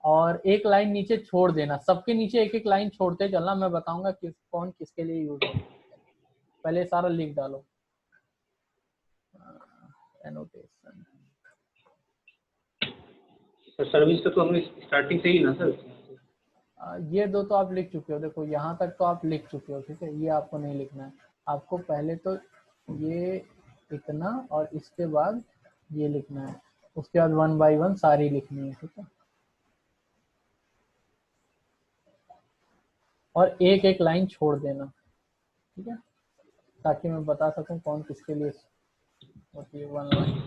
और एक लाइन नीचे छोड़ देना, सबके नीचे एक एक लाइन छोड़ते चलना, मैं बताऊंगा कौन किसके लिए यूज होता है। पहले सारा लिख डालो एनोटेशन। सर्विस का तो हमने स्टार्टिंग से ही ना सर। ये दो तो आप लिख चुके हो, देखो यहाँ तक तो आप लिख चुके हो, ठीक है। ये आपको नहीं लिखना है, आपको पहले तो ये इतना और इसके बाद ये लिखना है, उसके बाद 1 बाय 1 सारी लिखनी है, ठीक है। और एक एक लाइन छोड़ देना, ठीक है, ताकि मैं बता सकूं कौन किसके लिए होती है 1 लाइन।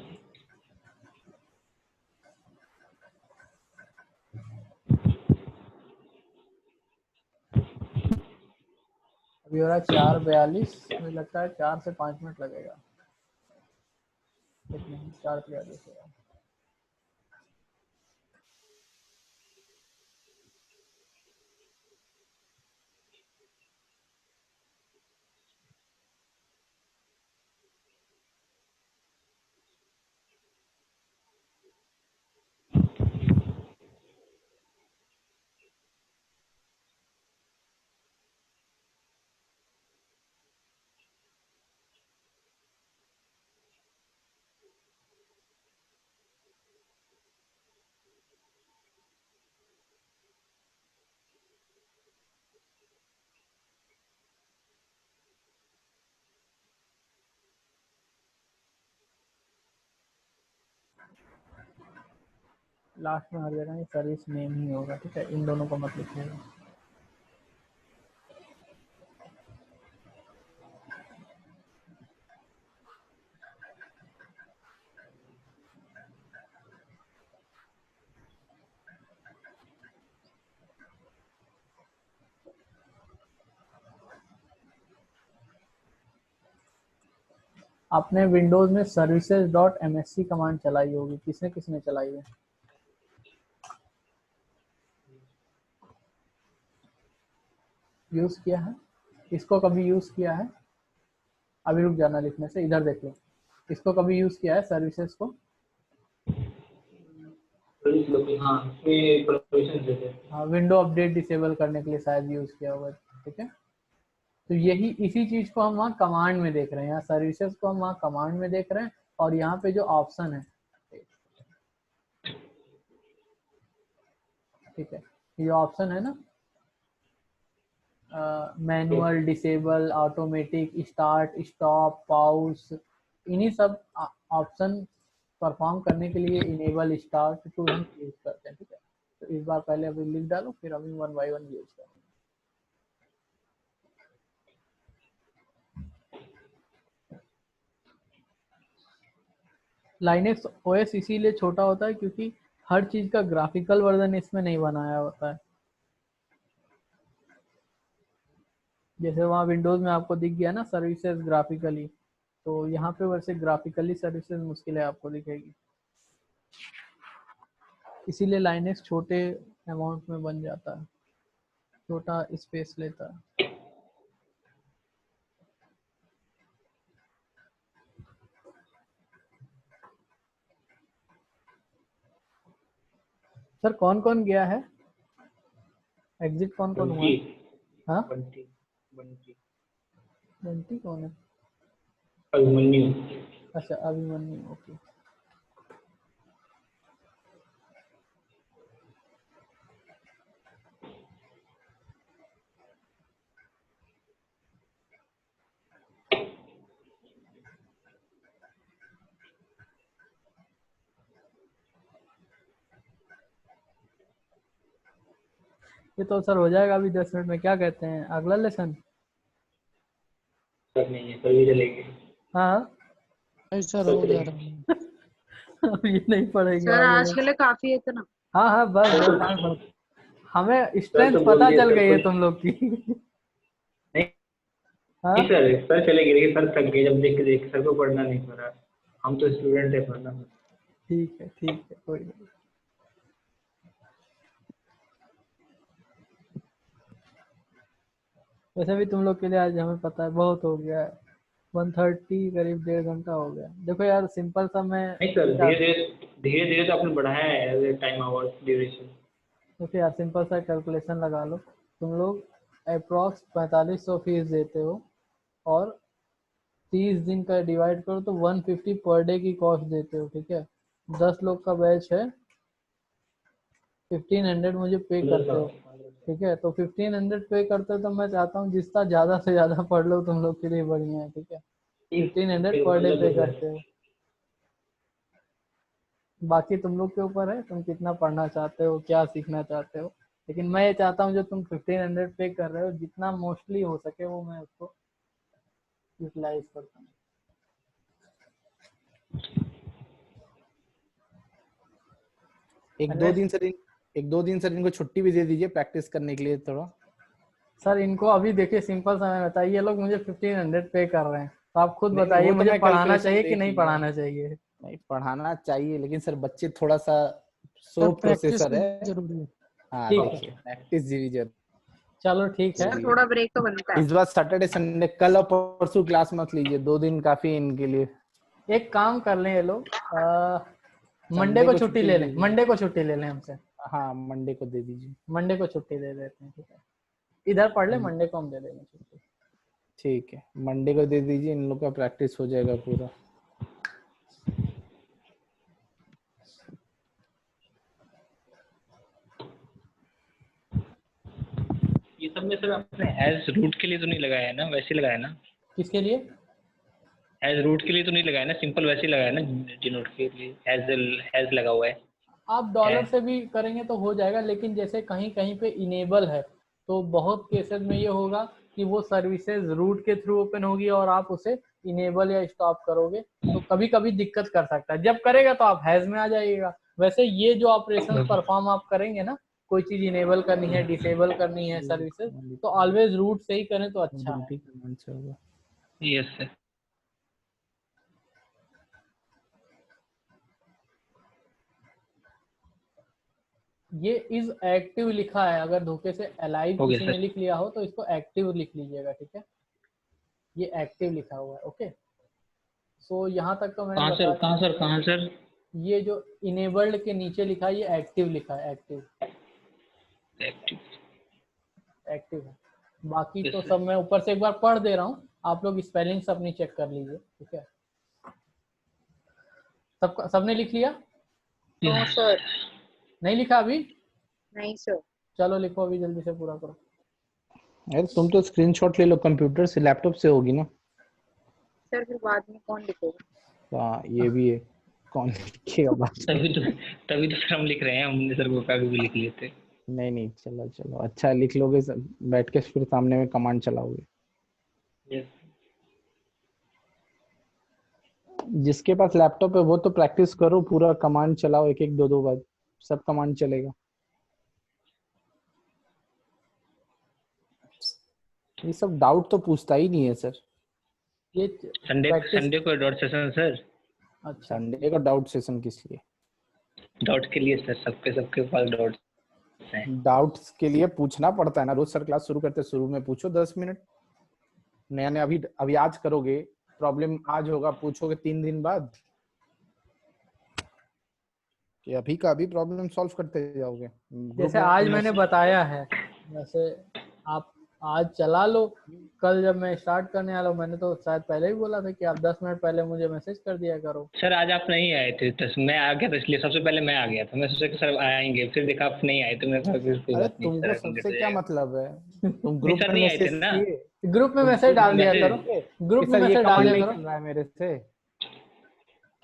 अभी हो रहा है 4:42, मुझे लगता है 4 से 5 मिनट लगेगा, लेकिन 4:43 है। लास्ट में हर जगह सर्विस नेम ही होगा, ठीक है, इन दोनों को मत लिखिएगा। आपने विंडोज में services.msc कमांड चलाई होगी, किसने किसने चलाई है? यूज किया है? इसको कभी यूज किया है? अभी रुक जाना लिखने से, इधर देख लो, इसको कभी यूज किया है सर्विसेज को? हाँ, विंडो अपडेट डिसेबल करने के लिए शायद यूज किया होगा, ठीक है। तो यही इसी चीज को हम वहाँ कमांड में देख रहे हैं, यहाँ सर्विसेज को हम वहाँ कमांड में देख रहे हैं, और यहाँ पे जो ऑप्शन है, ठीक है, ये ऑप्शन है ना, manual, disable, automatic, start, stop, pause, इन्हीं सब ऑप्शन परफॉर्म करने के लिए इनेबल स्टार्ट टूल हम यूज करते हैं, ठीक है। तो इस बार पहले अभी लिख डालो, फिर अभी 1 बाय 1 यूज करेंगे। लाइनेक्स ओएस इसीलिए छोटा होता है क्योंकि हर चीज का ग्राफिकल वर्जन इसमें नहीं बनाया होता है। जैसे वहाँ विंडोज में आपको दिख गया ना सर्विसेज ग्राफिकली, तो यहाँ पे वैसे ग्राफिकली सर्विसेज मुश्किल है आपको दिखेगी, इसीलिए लाइनेक्स छोटे अमाउंट में बन जाता है, छोटा स्पेस लेता है। सर कौन कौन गया है एग्जिट, कौन कौन हुआ? हाँ, बंटी कौन है? अभिमन्यु। अच्छा, अभिमन्यु, ओके। ये तो सर हो जाएगा अभी 10 मिनट में, क्या कहते हैं, अगला लेसन? सर नहीं है, सर भी चलेंगे। हाँ सर हो जा रहा है। अब ये नहीं पढ़ेंगे सर आगे आज के लिए काफी है इतना। हाँ हाँ, बस बहुत टाइम पड़, हमें सर स्ट्रेंथ तो बोल पता दिए, चल सर गई है कुछ तुम लोग की। नहीं हाँ सर, सर चलेंगे, लेकिन सर थक गए जब देख सर को पढ़ना नहीं पड़ा। हम तो स्टूडेंट है, पढ़ना। ठीक है, ठीक है, कोई नहीं। वैसे भी तुम लोग के लिए आज हमें पता है बहुत हो गया है, 1:30 करीब 1.5 घंटा हो गया। देखो यार सिंपल सा मैं नहीं सर, क्या, धीरे धीरे तो आपने बढ़ाया है टाइम आवर्स ड्यूरेशन। देखो यार सिंपल सा कैलकुलेशन लगा लो। तुम लोग अप्रॉक्स 4500 फीस देते हो और 30 दिन का डिवाइड करो तो 150 पर डे की कॉस्ट देते हो, ठीक है। 10 लोग का बैच है, 1500 मुझे पे करते हो, ठीक है। तो 1500 पे करते हो तो मैं चाहता हूँ जितना ज़्यादा से ज़्यादा पढ़ लो तुम लोग के लिए बढ़िया है, ठीक है। 1500 पर डे पे करते हो, बाकी तुम लोग के ऊपर है तुम कितना पढ़ना चाहते हो, क्या सीखना चाहते हो। लेकिन मैं ये चाहता हूँ जो तुम 1500 पे कर रहे हो जितना मोस्टली हो सके वो मैं उसको यूटिलाइज करता हूँ। एक दो दिन सर एक दो दिन सर इनको छुट्टी भी दे दीजिए प्रैक्टिस करने के लिए थोड़ा। सर इनको अभी देखिए सिंपल सा मैं बताइए, ये लोग मुझे 1500 पे कर रहे हैं, तो आप खुद नहीं, बताइए वो तो मुझे मैं पढ़ाना कैलकुलेशन चाहिए कि देख नहीं लूंगा। पढ़ाना चाहिए। नहीं, पढ़ाना चाहिए लेकिन सर बच्चे थोड़ा सा सर स्लो प्रैक्टिस प्रोसेसर भी है। जरूरी है। हाँ ठीक है, देखिए प्रैक्टिस जरूरी चलो ठीक है। सर थोड़ा ब्रेक तो बनता है। इस बार सैटरडे संडे कल और परसों क्लास मत लीजिए, 2 दिन काफी है इनके लिए। एक काम कर लें ये लोग, मंडे संडे को को छुट्टी छुट्टी ले लें, दीजिए। मंडे को छुट्टी ले लें हमसे, हाँ मंडे को दे दीजिए। मंडे को छुट्टी दे देते हैं, ठीक है। इधर पढ़ ले, हम्म, मंडे को हम दे देंगे छुट्टी। ठीक है मंडे को दे दीजिए, इन लोग का प्रैक्टिस हो जाएगा पूरा। ये सब में सर आपने एज रूट के लिए तो नहीं लगाया है ना, वैसे लगाया ना? किसके लिए? एज रूट के लिए तो नहीं लगाया ना, सिंपल वैसे ही लगाया ना डिनोट के लिए, एज लगा हुआ है। आप डॉलर as- से भी करेंगे तो हो जाएगा, लेकिन जैसे कहीं कहीं पे इनेबल है तो बहुत केसेस में ये होगा कि वो सर्विसेज रूट के थ्रू ओपन होगी और आप उसे इनेबल या स्टॉप करोगे तो कभी कभी दिक्कत कर सकता है। जब करेगा तो आप हैज में आ जाइएगा। वैसे ये जो ऑपरेशन परफॉर्म आप करेंगे ना, कोई चीज इनेबल करनी है, डिसेबल करनी है सर्विसेज, तो ऑलवेज रूट से ही करें तो अच्छा है। Yes sir. ये इज एक्टिव लिखा है, अगर धोखे से अलाइव हो गया किसी ने सर। लिख लिया हो तो इसको एक्टिव लिख लीजिएगा, ठीक है। ये एक्टिव लिखा हुआ है, ओके। सो यहाँ तक तो मैंने कहाँ बता सर, दिया। कहाँ सर, कहाँ सर? ये जो इनेबल्ड के नीचे लिखा है ये एक्टिव लिखा है, एक्टिव, एक्टिव। एक्टिव है। बाकी यस तो सर। सब मैं ऊपर से एक बार पढ़ दे रहा हूँ, आप लोग स्पेलिंग्स अपनी चेक कर लीजिए, ठीक है। सबने लिख लिया? No sir. नहीं लिखा अभी? नहीं सर। चलो लिखो अभी, जल्दी से पूरा करो। अरे तुम तो स्क्रीनशॉट ले लो, कंप्यूटर से लैपटॉप से होगी ना। सर फिर बाद में कौन लिखेगा? हाँ ये भी है, कौन लिखेगा बाद में? तभी तो सर हम लिख रहे हैं, हमने सर को कहा भी लिख लिए थे। नहीं नहीं चलो चलो अच्छा लिख लोगे बैठ के, फिर सामने में कमांड चलाओगे। यस। जिसके पास लैपटॉप है वो तो प्रैक्टिस करो, पूरा कमांड चलाओ, एक एक दो दो बार सब कमांड चलेगा। ये सब डाउट तो पूछता ही नहीं है सर। ये Sunday practice, Sunday co dot session sir. अच्छा संडे का डाउट सेशन किस लिए? डॉट के लिए सर, सबके पास डॉट हैं। डाउट्स के लिए पूछना पड़ता है ना रोज सर, क्लास शुरू करते शुरू में पूछो 10 मिनट। नया नया अभी आज करोगे, प्रॉब्लम आज होगा, पूछोगे 3 दिन बाद कि अभी का अभी प्रॉब्लम सॉल्व करते जाओगे। ग्रुप जैसे में आज मैंने मैसेज बताया है, वैसे आप आज चला लो। कल जब मैं स्टार्ट करने वाला हूँ, मैंने तो शायद पहले भी बोला था कि आप 10 मिनट पहले मुझे मैसेज कर दिया करो। सर आज आप नहीं आए थे तो मैं आ गया था, इसलिए सबसे पहले मैं आ गया था। मैं सोचा कि सर आएंगे, फिर देखा आप नहीं आए तो मैं कहा फिर कोई अरे बात नहीं सर, तुमको अगली सबसे हो क्या जाएगा। मतलब है? तुम नहीं ग्रुप सर में नहीं आए थे मैसेज ना। किए? ग्रुप में तुम मैसेज डाल दिया मैसेज करो, ग्रुप कि में सर ये मैसेज डाल कमांड दिया नहीं करो। चल रहा है मेरे से,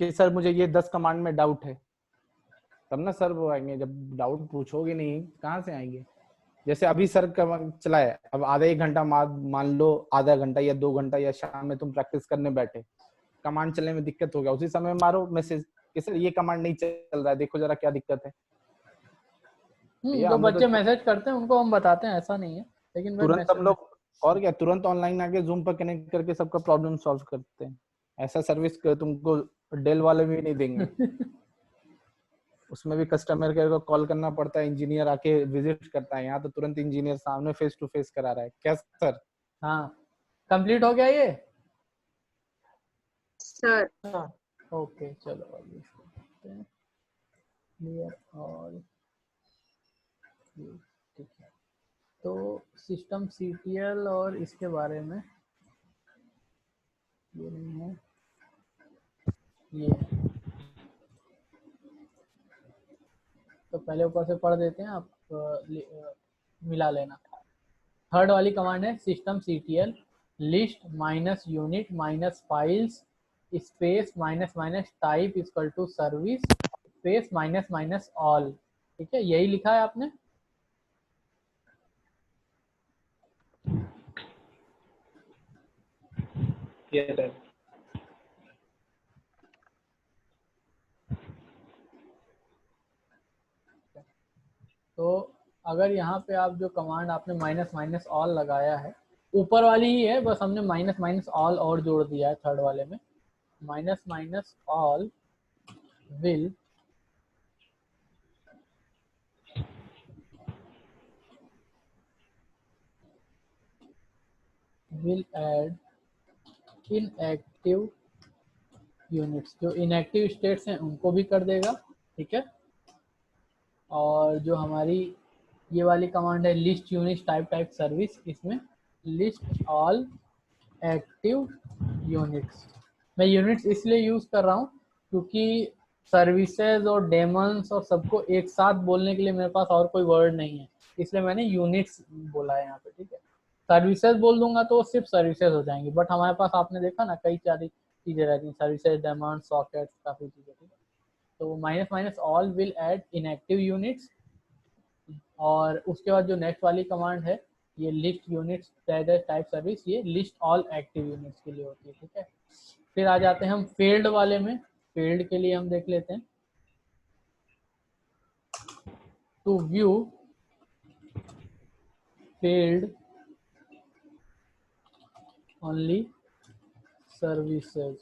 कि सर मुझे ये 10 कमांड में डाउट है, तब ना सर वो आएंगे। जब डाउट पूछोगे नहीं कहाँ से आएंगे? जैसे अभी सर चलाए, अब आधा एक घंटा मान लो, आधा घंटा या 2 घंटा या शाम में तुम प्रैक्टिस करने बैठे, कमांड चलने में दिक्कत हो गया, उसी समय मारो मैसेज कि सर ये कमांड नहीं चल रहा है, देखो जरा क्या दिक्कत है। भैया जो हमें तो बच्चे मैसेज करते हैं उनको हम बताते हैं, ऐसा नहीं है, लेकिन भाई तुरंत हम मैसेज लोग और क्या तुरंत ऑनलाइन आके जूम पर कनेक्ट करके सबका प्रॉब्लम सॉल्व करते हैं। ऐसा सर्विस तुमको डेल वाले भी नहीं देंगे। उसमें भी कस्टमर केयर को कॉल करना पड़ता है, इंजीनियर आके विजिट करता है। यहाँ तो तुरंत इंजीनियर सामने फेस टू फेस करा रहा है। क्या सर? हाँ कंप्लीट हो गया ये। सर ओके चलो अब इसको करते हैं क्लियर और ये, ठीक है। तो सिस्टम सीटीएल और इसके बारे में ये नहीं है, ये है। तो पहले ऊपर से पढ़ देते हैं, आप मिला लेना। थर्ड वाली कमांड है system CTL list minus unit minus files space minus minus type equal to service space minus minus all. ठीक है, यही लिखा है आपने। Yes sir. तो अगर यहाँ पे आप जो कमांड आपने माइनस माइनस ऑल लगाया है, ऊपर वाली ही है, बस हमने माइनस माइनस ऑल और जोड़ दिया है थर्ड वाले में। Minus minus all will add inactive units, जो इनएक्टिव स्टेट्स हैं उनको भी कर देगा। ठीक है, और जो हमारी ये वाली कमांड है लिस्ट यूनिट टाइप सर्विस, इसमें लिस्ट ऑल एक्टिव यूनिट्स। मैं यूनिट्स इसलिए यूज कर रहा हूँ क्योंकि सर्विसेज और डेमन्स और सबको एक साथ बोलने के लिए मेरे पास और कोई वर्ड नहीं है, इसलिए मैंने यूनिट्स बोला है यहाँ पे। ठीक है, सर्विसेज बोल दूंगा तो सिर्फ सर्विसेज हो जाएंगी, बट हमारे पास आपने देखा ना कई सारी चीजें रहती हैं, सर्विसेज, डेमन, सॉकेट्स, काफी चीजें। ठीक है, तो minus minus all will add inactive units, और उसके बाद जो नेक्स्ट वाली कमांड है ये लिस्ट यूनिट्स टाइप सर्विस, ये लिस्ट ऑल एक्टिव यूनिट्स के लिए होती है। ठीक है, फिर आ जाते हैं हम फील्ड वाले में। फील्ड के लिए हम देख लेते हैं, to view field only services,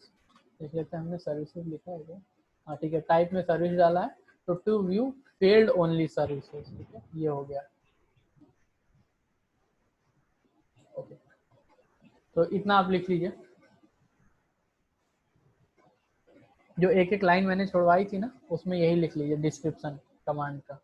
देख लेते हैं हमने सर्विसेज लिखा है क्या। हाँ ठीक है, टाइप में सर्विस डाला है, तो to view field only services. ठीक है, ये हो गया। ओके, तो इतना आप लिख लीजिए। जो एक एक लाइन मैंने छोड़वाई थी ना, उसमें यही लिख लीजिए डिस्क्रिप्शन कमांड का।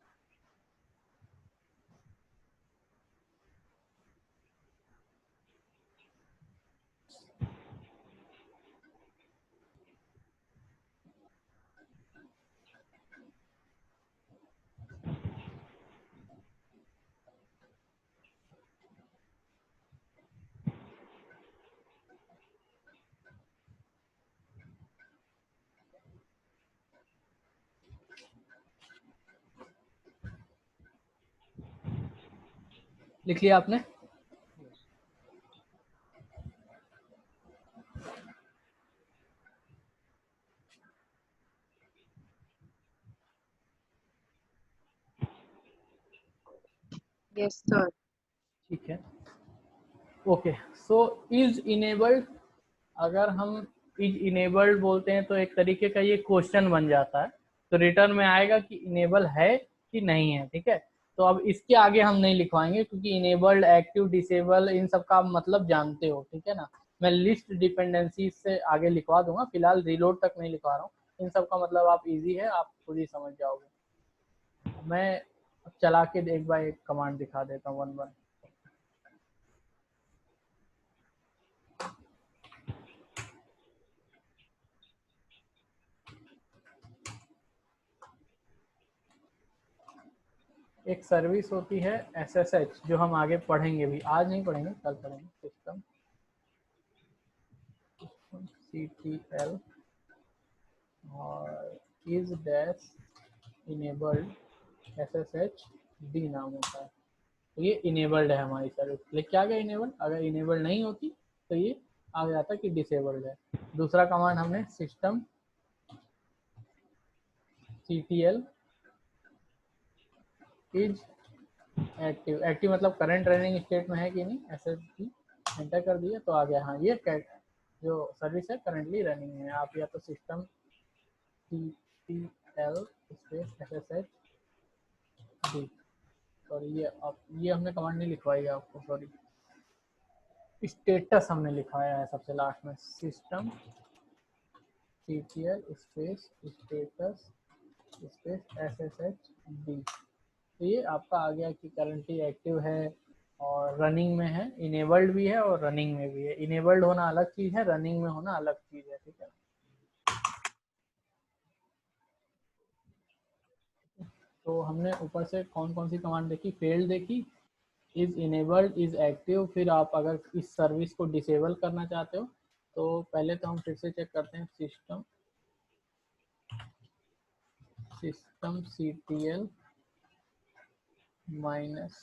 लिख लिया आपने? Yes sir. ठीक है, ओके। सो इज इनेबल्ड, अगर हम इज इनेबल्ड बोलते हैं तो एक तरीके का ये क्वेश्चन बन जाता है, तो रिटर्न में आएगा कि इनेबल है कि नहीं है। ठीक है, तो अब इसके आगे हम नहीं लिखवाएंगे क्योंकि इनेबल्ड, एक्टिव, डिसेबल, इन सब का आप मतलब जानते हो। ठीक है ना, मैं लिस्ट डिपेंडेंसी से आगे लिखवा दूंगा, फिलहाल रीलोड तक नहीं लिखवा रहा हूँ। इन सब का मतलब आप इजी है, आप खुद ही समझ जाओगे। मैं चला के एक बार एक कमांड दिखा देता हूँ वन वन। एक सर्विस होती है SSH, जो हम आगे पढ़ेंगे भी, आज नहीं पढ़ेंगे, कल पढ़ेंगे। सिस्टम CTL और is dash enabled SSH D नाम होता है। तो ये इनेबल्ड है हमारी सर्विस, लेकिन क्या गया इनेबल, अगर इनेबल नहीं होती तो ये आ जाता कि डिसेबल्ड है। दूसरा कमांड हमने system CTL is active, active मतलब करंट रनिंग स्टेट में है कि नहीं, SSH एंटर कर दिया तो आ गया। हाँ, ये जो सर्विस है करंटली रनिंग है। आप या तो system CTL space SSH D, और ये हमने कमांड नहीं लिखवाई है आपको, सॉरी। स्टेटस हमने लिखवाया है सबसे लास्ट में, system CTL space status space SSHD। तो ये आपका आ गया कि करंटली एक्टिव है और रनिंग में है, इनेबल्ड भी है और रनिंग में भी है। इनेबल्ड होना अलग चीज है, रनिंग में होना अलग चीज है, ठीक है। तो हमने ऊपर से कौन कौन सी कमांड देखी, फेल्ड देखी, इज इनेबल्ड, इज एक्टिव। फिर आप अगर इस सर्विस को डिसेबल करना चाहते हो तो पहले तो हम फिर से चेक करते हैं, सिस्टम CTL माइनस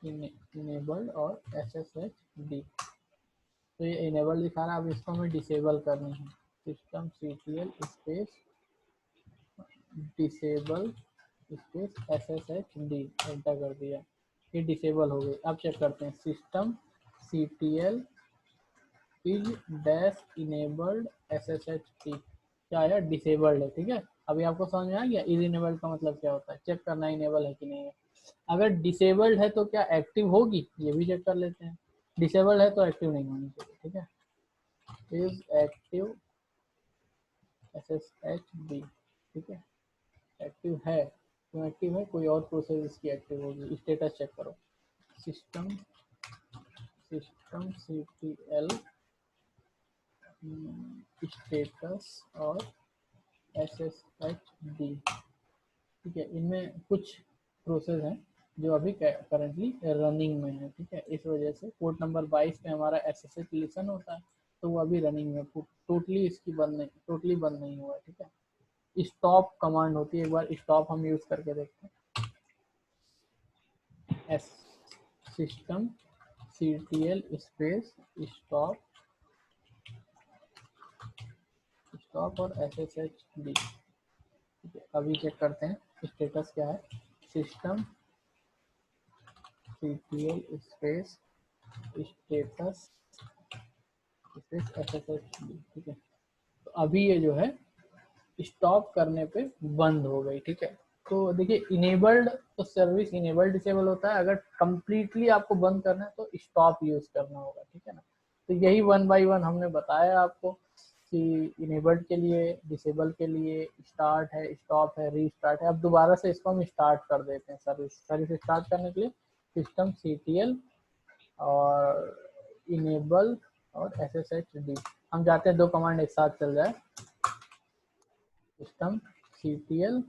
इनेबल्ड और SSHD। तो ये इनेबल्ड दिखा रहा है, अब इसको हमें डिसेबल करनी है। System CTL space disable space SSHD, enter कर दिया, ये डिसेबल हो गई। अब चेक करते हैं, system CTL is dash enabled SSHD, क्या आया, डिसेबल्ड है, ठीक है। अभी आपको समझ में आ गया इज इनेबल्ड का मतलब क्या होता है, चेक करना इनेबल है कि नहीं है। अगर डिसेबल्ड है तो क्या एक्टिव होगी, ये भी चेक कर लेते हैं। डिसेबल्ड है तो एक्टिव नहीं होनी चाहिए, ठीक है। इज एक्टिव SSHD, ठीक है, एक्टिव है। क्यों एक्टिव है, कोई और प्रोसेस इसकी एक्टिव होगी। स्टेटस चेक करो, सिस्टम CTL स्टेटस और SSHD, ठीक है। इनमें कुछ प्रोसेस हैं जो अभी करंटली रनिंग में है, ठीक है। इस वजह से पोर्ट नंबर 22 पे हमारा SSH लिसन होता है, तो वो अभी रनिंग में, टोटली इसकी टोटली बंद नहीं हुआ है, ठीक है। स्टॉप कमांड होती है, एक बार स्टॉप हम यूज करके देखते हैं। सिस्टम CTL स्पेस स्टॉप और SSHD, ठीक है। अभी चेक करते हैं स्टेटस क्या है, system CTL space status space SSHD, ठीक है। तो अभी ये जो है स्टॉप करने पे बंद हो गई, ठीक है। तो देखिए इनेबल्ड तो सर्विस इनेबल्ड डिसेबल होता है, अगर कंप्लीटली आपको बंद करना है तो स्टॉप यूज करना होगा, ठीक है ना। तो यही 1 बाय 1 हमने बताया आपको कि इनेबल्ड के लिए, डिसेबल के लिए स्टार्ट है, स्टॉप है, रीस्टार्ट है। अब दोबारा से इसको हम स्टार्ट कर देते हैं, सर्विस स्टार्ट करने के लिए सिस्टम CTL और इनेबल और SSHD, हम चाहते हैं 2 कमांड एक साथ चल जाए। सिस्टम CTL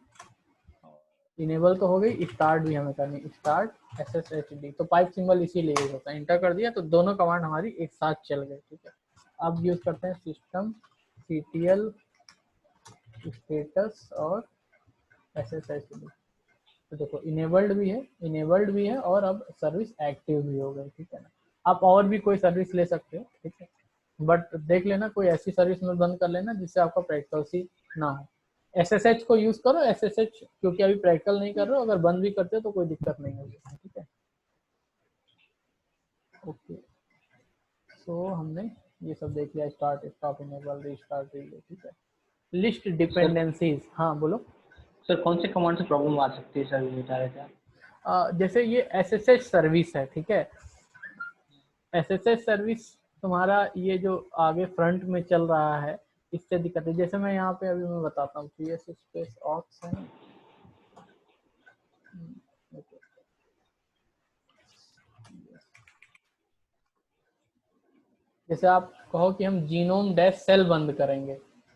इनेबल तो हो गई, स्टार्ट भी हमें करनी, स्टार्ट SSHD, तो पाइप सिंबल इसीलिए यूज होता है। इंटर कर दिया तो दोनों कमांड हमारी एक साथ चल गई, ठीक है। अब यूज करते हैं सिस्टम CTL स्टेटस और SSHD। तो देखो इनेबल्ड भी है और अब सर्विस एक्टिव भी हो गई, ठीक है ना। आप और भी कोई सर्विस ले सकते हो, ठीक है, बट देख लेना कोई ऐसी सर्विस में बंद कर लेना जिससे आपका प्रैक्टिकल सी ना हो। SSH को यूज करो, SSH क्योंकि अभी प्रैक्टिकल नहीं कर रहे हो, अगर बंद भी करते हो तो कोई दिक्कत नहीं होगी, ठीक है। ओके, सो हमने ये सब देख लिया, स्टार्ट, स्टॉप, इनेबल, रीस्टार्ट, ठीक है। लिस्ट डिपेंडेंसीज, हाँ बोलो सर कौन से कमांड से प्रॉब्लम आ सकती है सर, बता रहे थे। जैसे ये SSH सर्विस है, ठीक है। SSH सर्विस तुम्हारा ये जो आगे फ्रंट में चल रहा है, इससे दिक्कत है। जैसे मैं यहाँ पे अभी मैं बताता हूँ, CS स्पेस ऑक्स है ना, जैसे आप कहो कि हम जीनोम डैश सेल बंद करेंगे,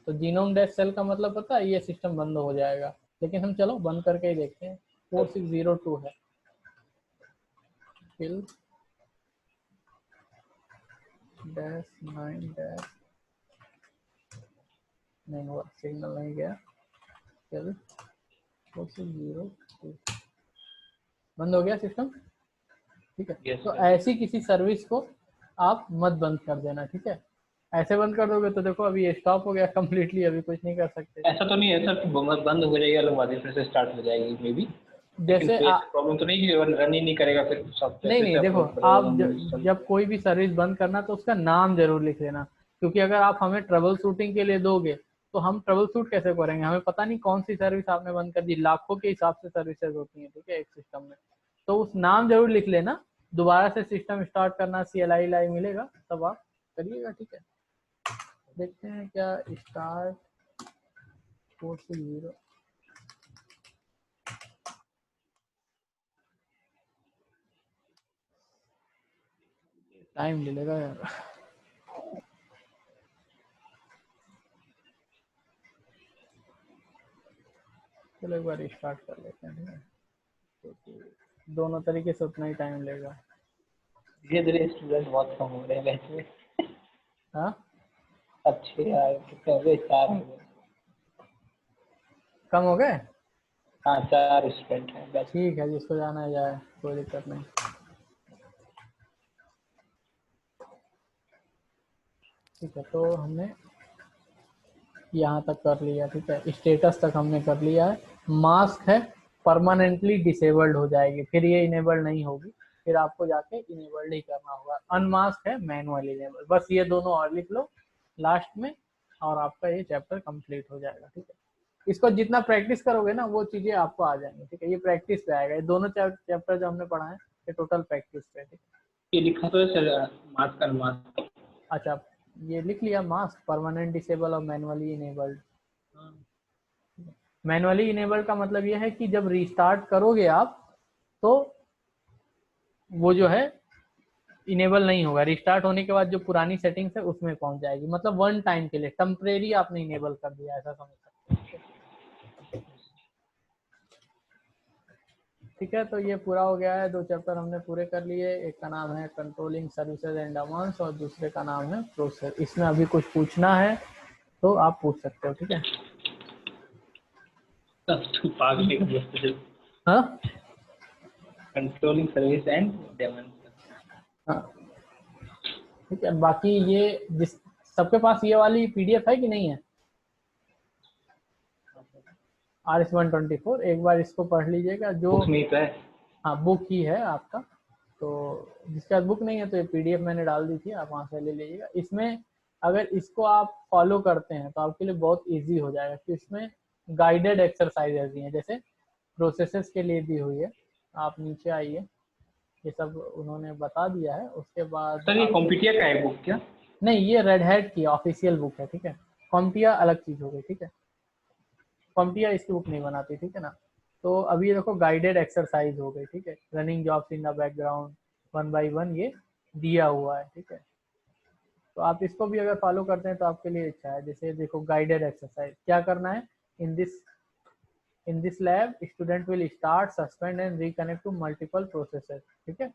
तो जीनोम डैश सेल का मतलब पता है, ये सिस्टम बंद हो जाएगा। लेकिन हम चलो बंद करके ही देखते हैं। 4602 है, किल डैश 9 डैश, नहीं हुआ, सिग्नल नहीं गया, किल 4602 बंद हो गया सिस्टम, ठीक है। Yes, तो sir. ऐसी किसी सर्विस को आप मत बंद कर देना, ठीक है। ऐसे बंद कर दोगे तो देखो अभी ये स्टॉप हो गया कम्प्लीटली, अभी कुछ नहीं कर सकते। ऐसा तो नहीं है सर कि बंद हो जाएगी, अलग बात है, फिर से स्टार्ट हो जाएगी मे बी। जैसे प्रॉब्लम तो नहीं कि रन ही नहीं करेगा फिर सॉफ्टवेयर। नहीं देखो, आप जब कोई भी सर्विस बंद करना तो उसका नाम जरूर लिख लेना, क्योंकि अगर आप हमें ट्रबल शूटिंग के लिए दोगे तो हम ट्रबल शूट कैसे करेंगे, हमें पता नहीं कौन सी सर्विस आपने बंद कर दी, लाखों के हिसाब से सर्विसेज होती हैं, ठीक है, एक सिस्टम में। तो उस नाम जरूर लिख लेना दोबारा से सिस्टम स्टार्ट करना, CLI लाई मिलेगा तब आप करिएगा, ठीक है। देखते हैं क्या स्टार्ट 4 से 0 टाइम ले लेगा यार। चलो एक बार स्टार्ट कर लेते हैं, ठीक है। तो दोनों तरीके से उतना ही टाइम लेगा। धीरे धीरे स्टूडेंट बहुत कम हो रहे हैं वैसे। हाँ अच्छे यार, कितने हो गए? 4 हो गए। कम हो गए? हाँ 4 स्टूडेंट हैं बस। ठीक है, जिसको जाना है जाए, कोई दिक्कत नहीं। ठीक है, तो हमने यहाँ तक कर लिया, ठीक है। स्टेटस तक हमने कर लिया है। मास्क है परमानेंटली डिसेबल्ड हो जाएगी, फिर ये इनेबल नहीं होगी, फिर आपको जाके इनेबल्ड ही करना होगा। अनमास्क है मैनुअल इनेबल, बस ये दोनों और लिख लो लास्ट में और आपका ये चैप्टर कंप्लीट हो जाएगा, ठीक है। इसको जितना प्रैक्टिस करोगे ना वो चीजें आपको आ जाएंगी, ठीक है। ये प्रैक्टिस पे आएगा, ये दोनों चैप्टर जो हमने पढ़ा है ये टोटल प्रैक्टिस पे है, ठीक है। ये लिखा तो है सर, मास्क अनमास्क। अच्छा, ये लिख लिया मास्क परमानेंट डिसेबल और मैनुअली इनेबल्ड। मैनुअली इनेबल्ड का मतलब ये है कि जब रीस्टार्ट करोगे आप तो वो जो है इनेबल नहीं होगा, रिस्टार्ट होने के बाद जो पुरानी सेटिंग्स है उसमें पहुंच जाएगी, मतलब वन टाइम के लिए टेम्परेरी आपने इनेबल कर दिया, ऐसा समझ सकते हैं, ठीक है। तो ये पूरा हो गया है, 2 चैप्टर हमने पूरे कर लिए। एक का नाम है कंट्रोलिंग सर्विसेज एंड अमाउंट्स और दूसरे का नाम है प्रोसेस। इसमें अभी कुछ पूछना है तो आप पूछ सकते हो, ठीक है। हाँ कंट्रोलिंग सर्विस एंड डेमन। हाँ ठीक है। बाकी ये जिस सबके पास ये वाली PDF है कि नहीं है, RS-124, एक बार इसको पढ़ लीजिएगा। जो बुक में तो है। हाँ बुक ही है आपका, तो जिसका बुक नहीं है तो ये PDF मैंने डाल दी थी, आप वहाँ से ले लीजिएगा। इसमें अगर इसको आप फॉलो करते हैं तो आपके लिए बहुत इजी हो जाएगा, कि इसमें गाइडेड एक्सरसाइजेज दी हैं, जैसे प्रोसेसेस के लिए दी हुई है। आप नीचे आइए, ये सब उन्होंने बता दिया है। उसके बाद सर ये कॉम्पिटिया का है बुक क्या? नहीं, ये रेड हैट की ऑफिशियल बुक है, ठीक है। कॉम्पिटिया अलग चीज हो गई, ठीक है। कॉम्पिटिया इसकी बुक नहीं बनाती, ठीक है ना। तो अभी देखो गाइडेड एक्सरसाइज हो गई, ठीक है। Running jobs in the background 1 by 1 ये दिया हुआ है, ठीक है। तो आप इसको भी अगर फॉलो करते हैं तो आपके लिए अच्छा है। जैसे देखो गाइडेड एक्सरसाइज क्या करना है, in this lab student will start, suspend and reconnect to multiple processes, ठीक है।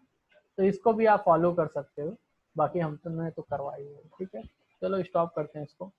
तो इसको भी आप फॉलो कर सकते हो, बाकी हम तो करवाई है, ठीक है। चलो स्टॉप करते हैं इसको।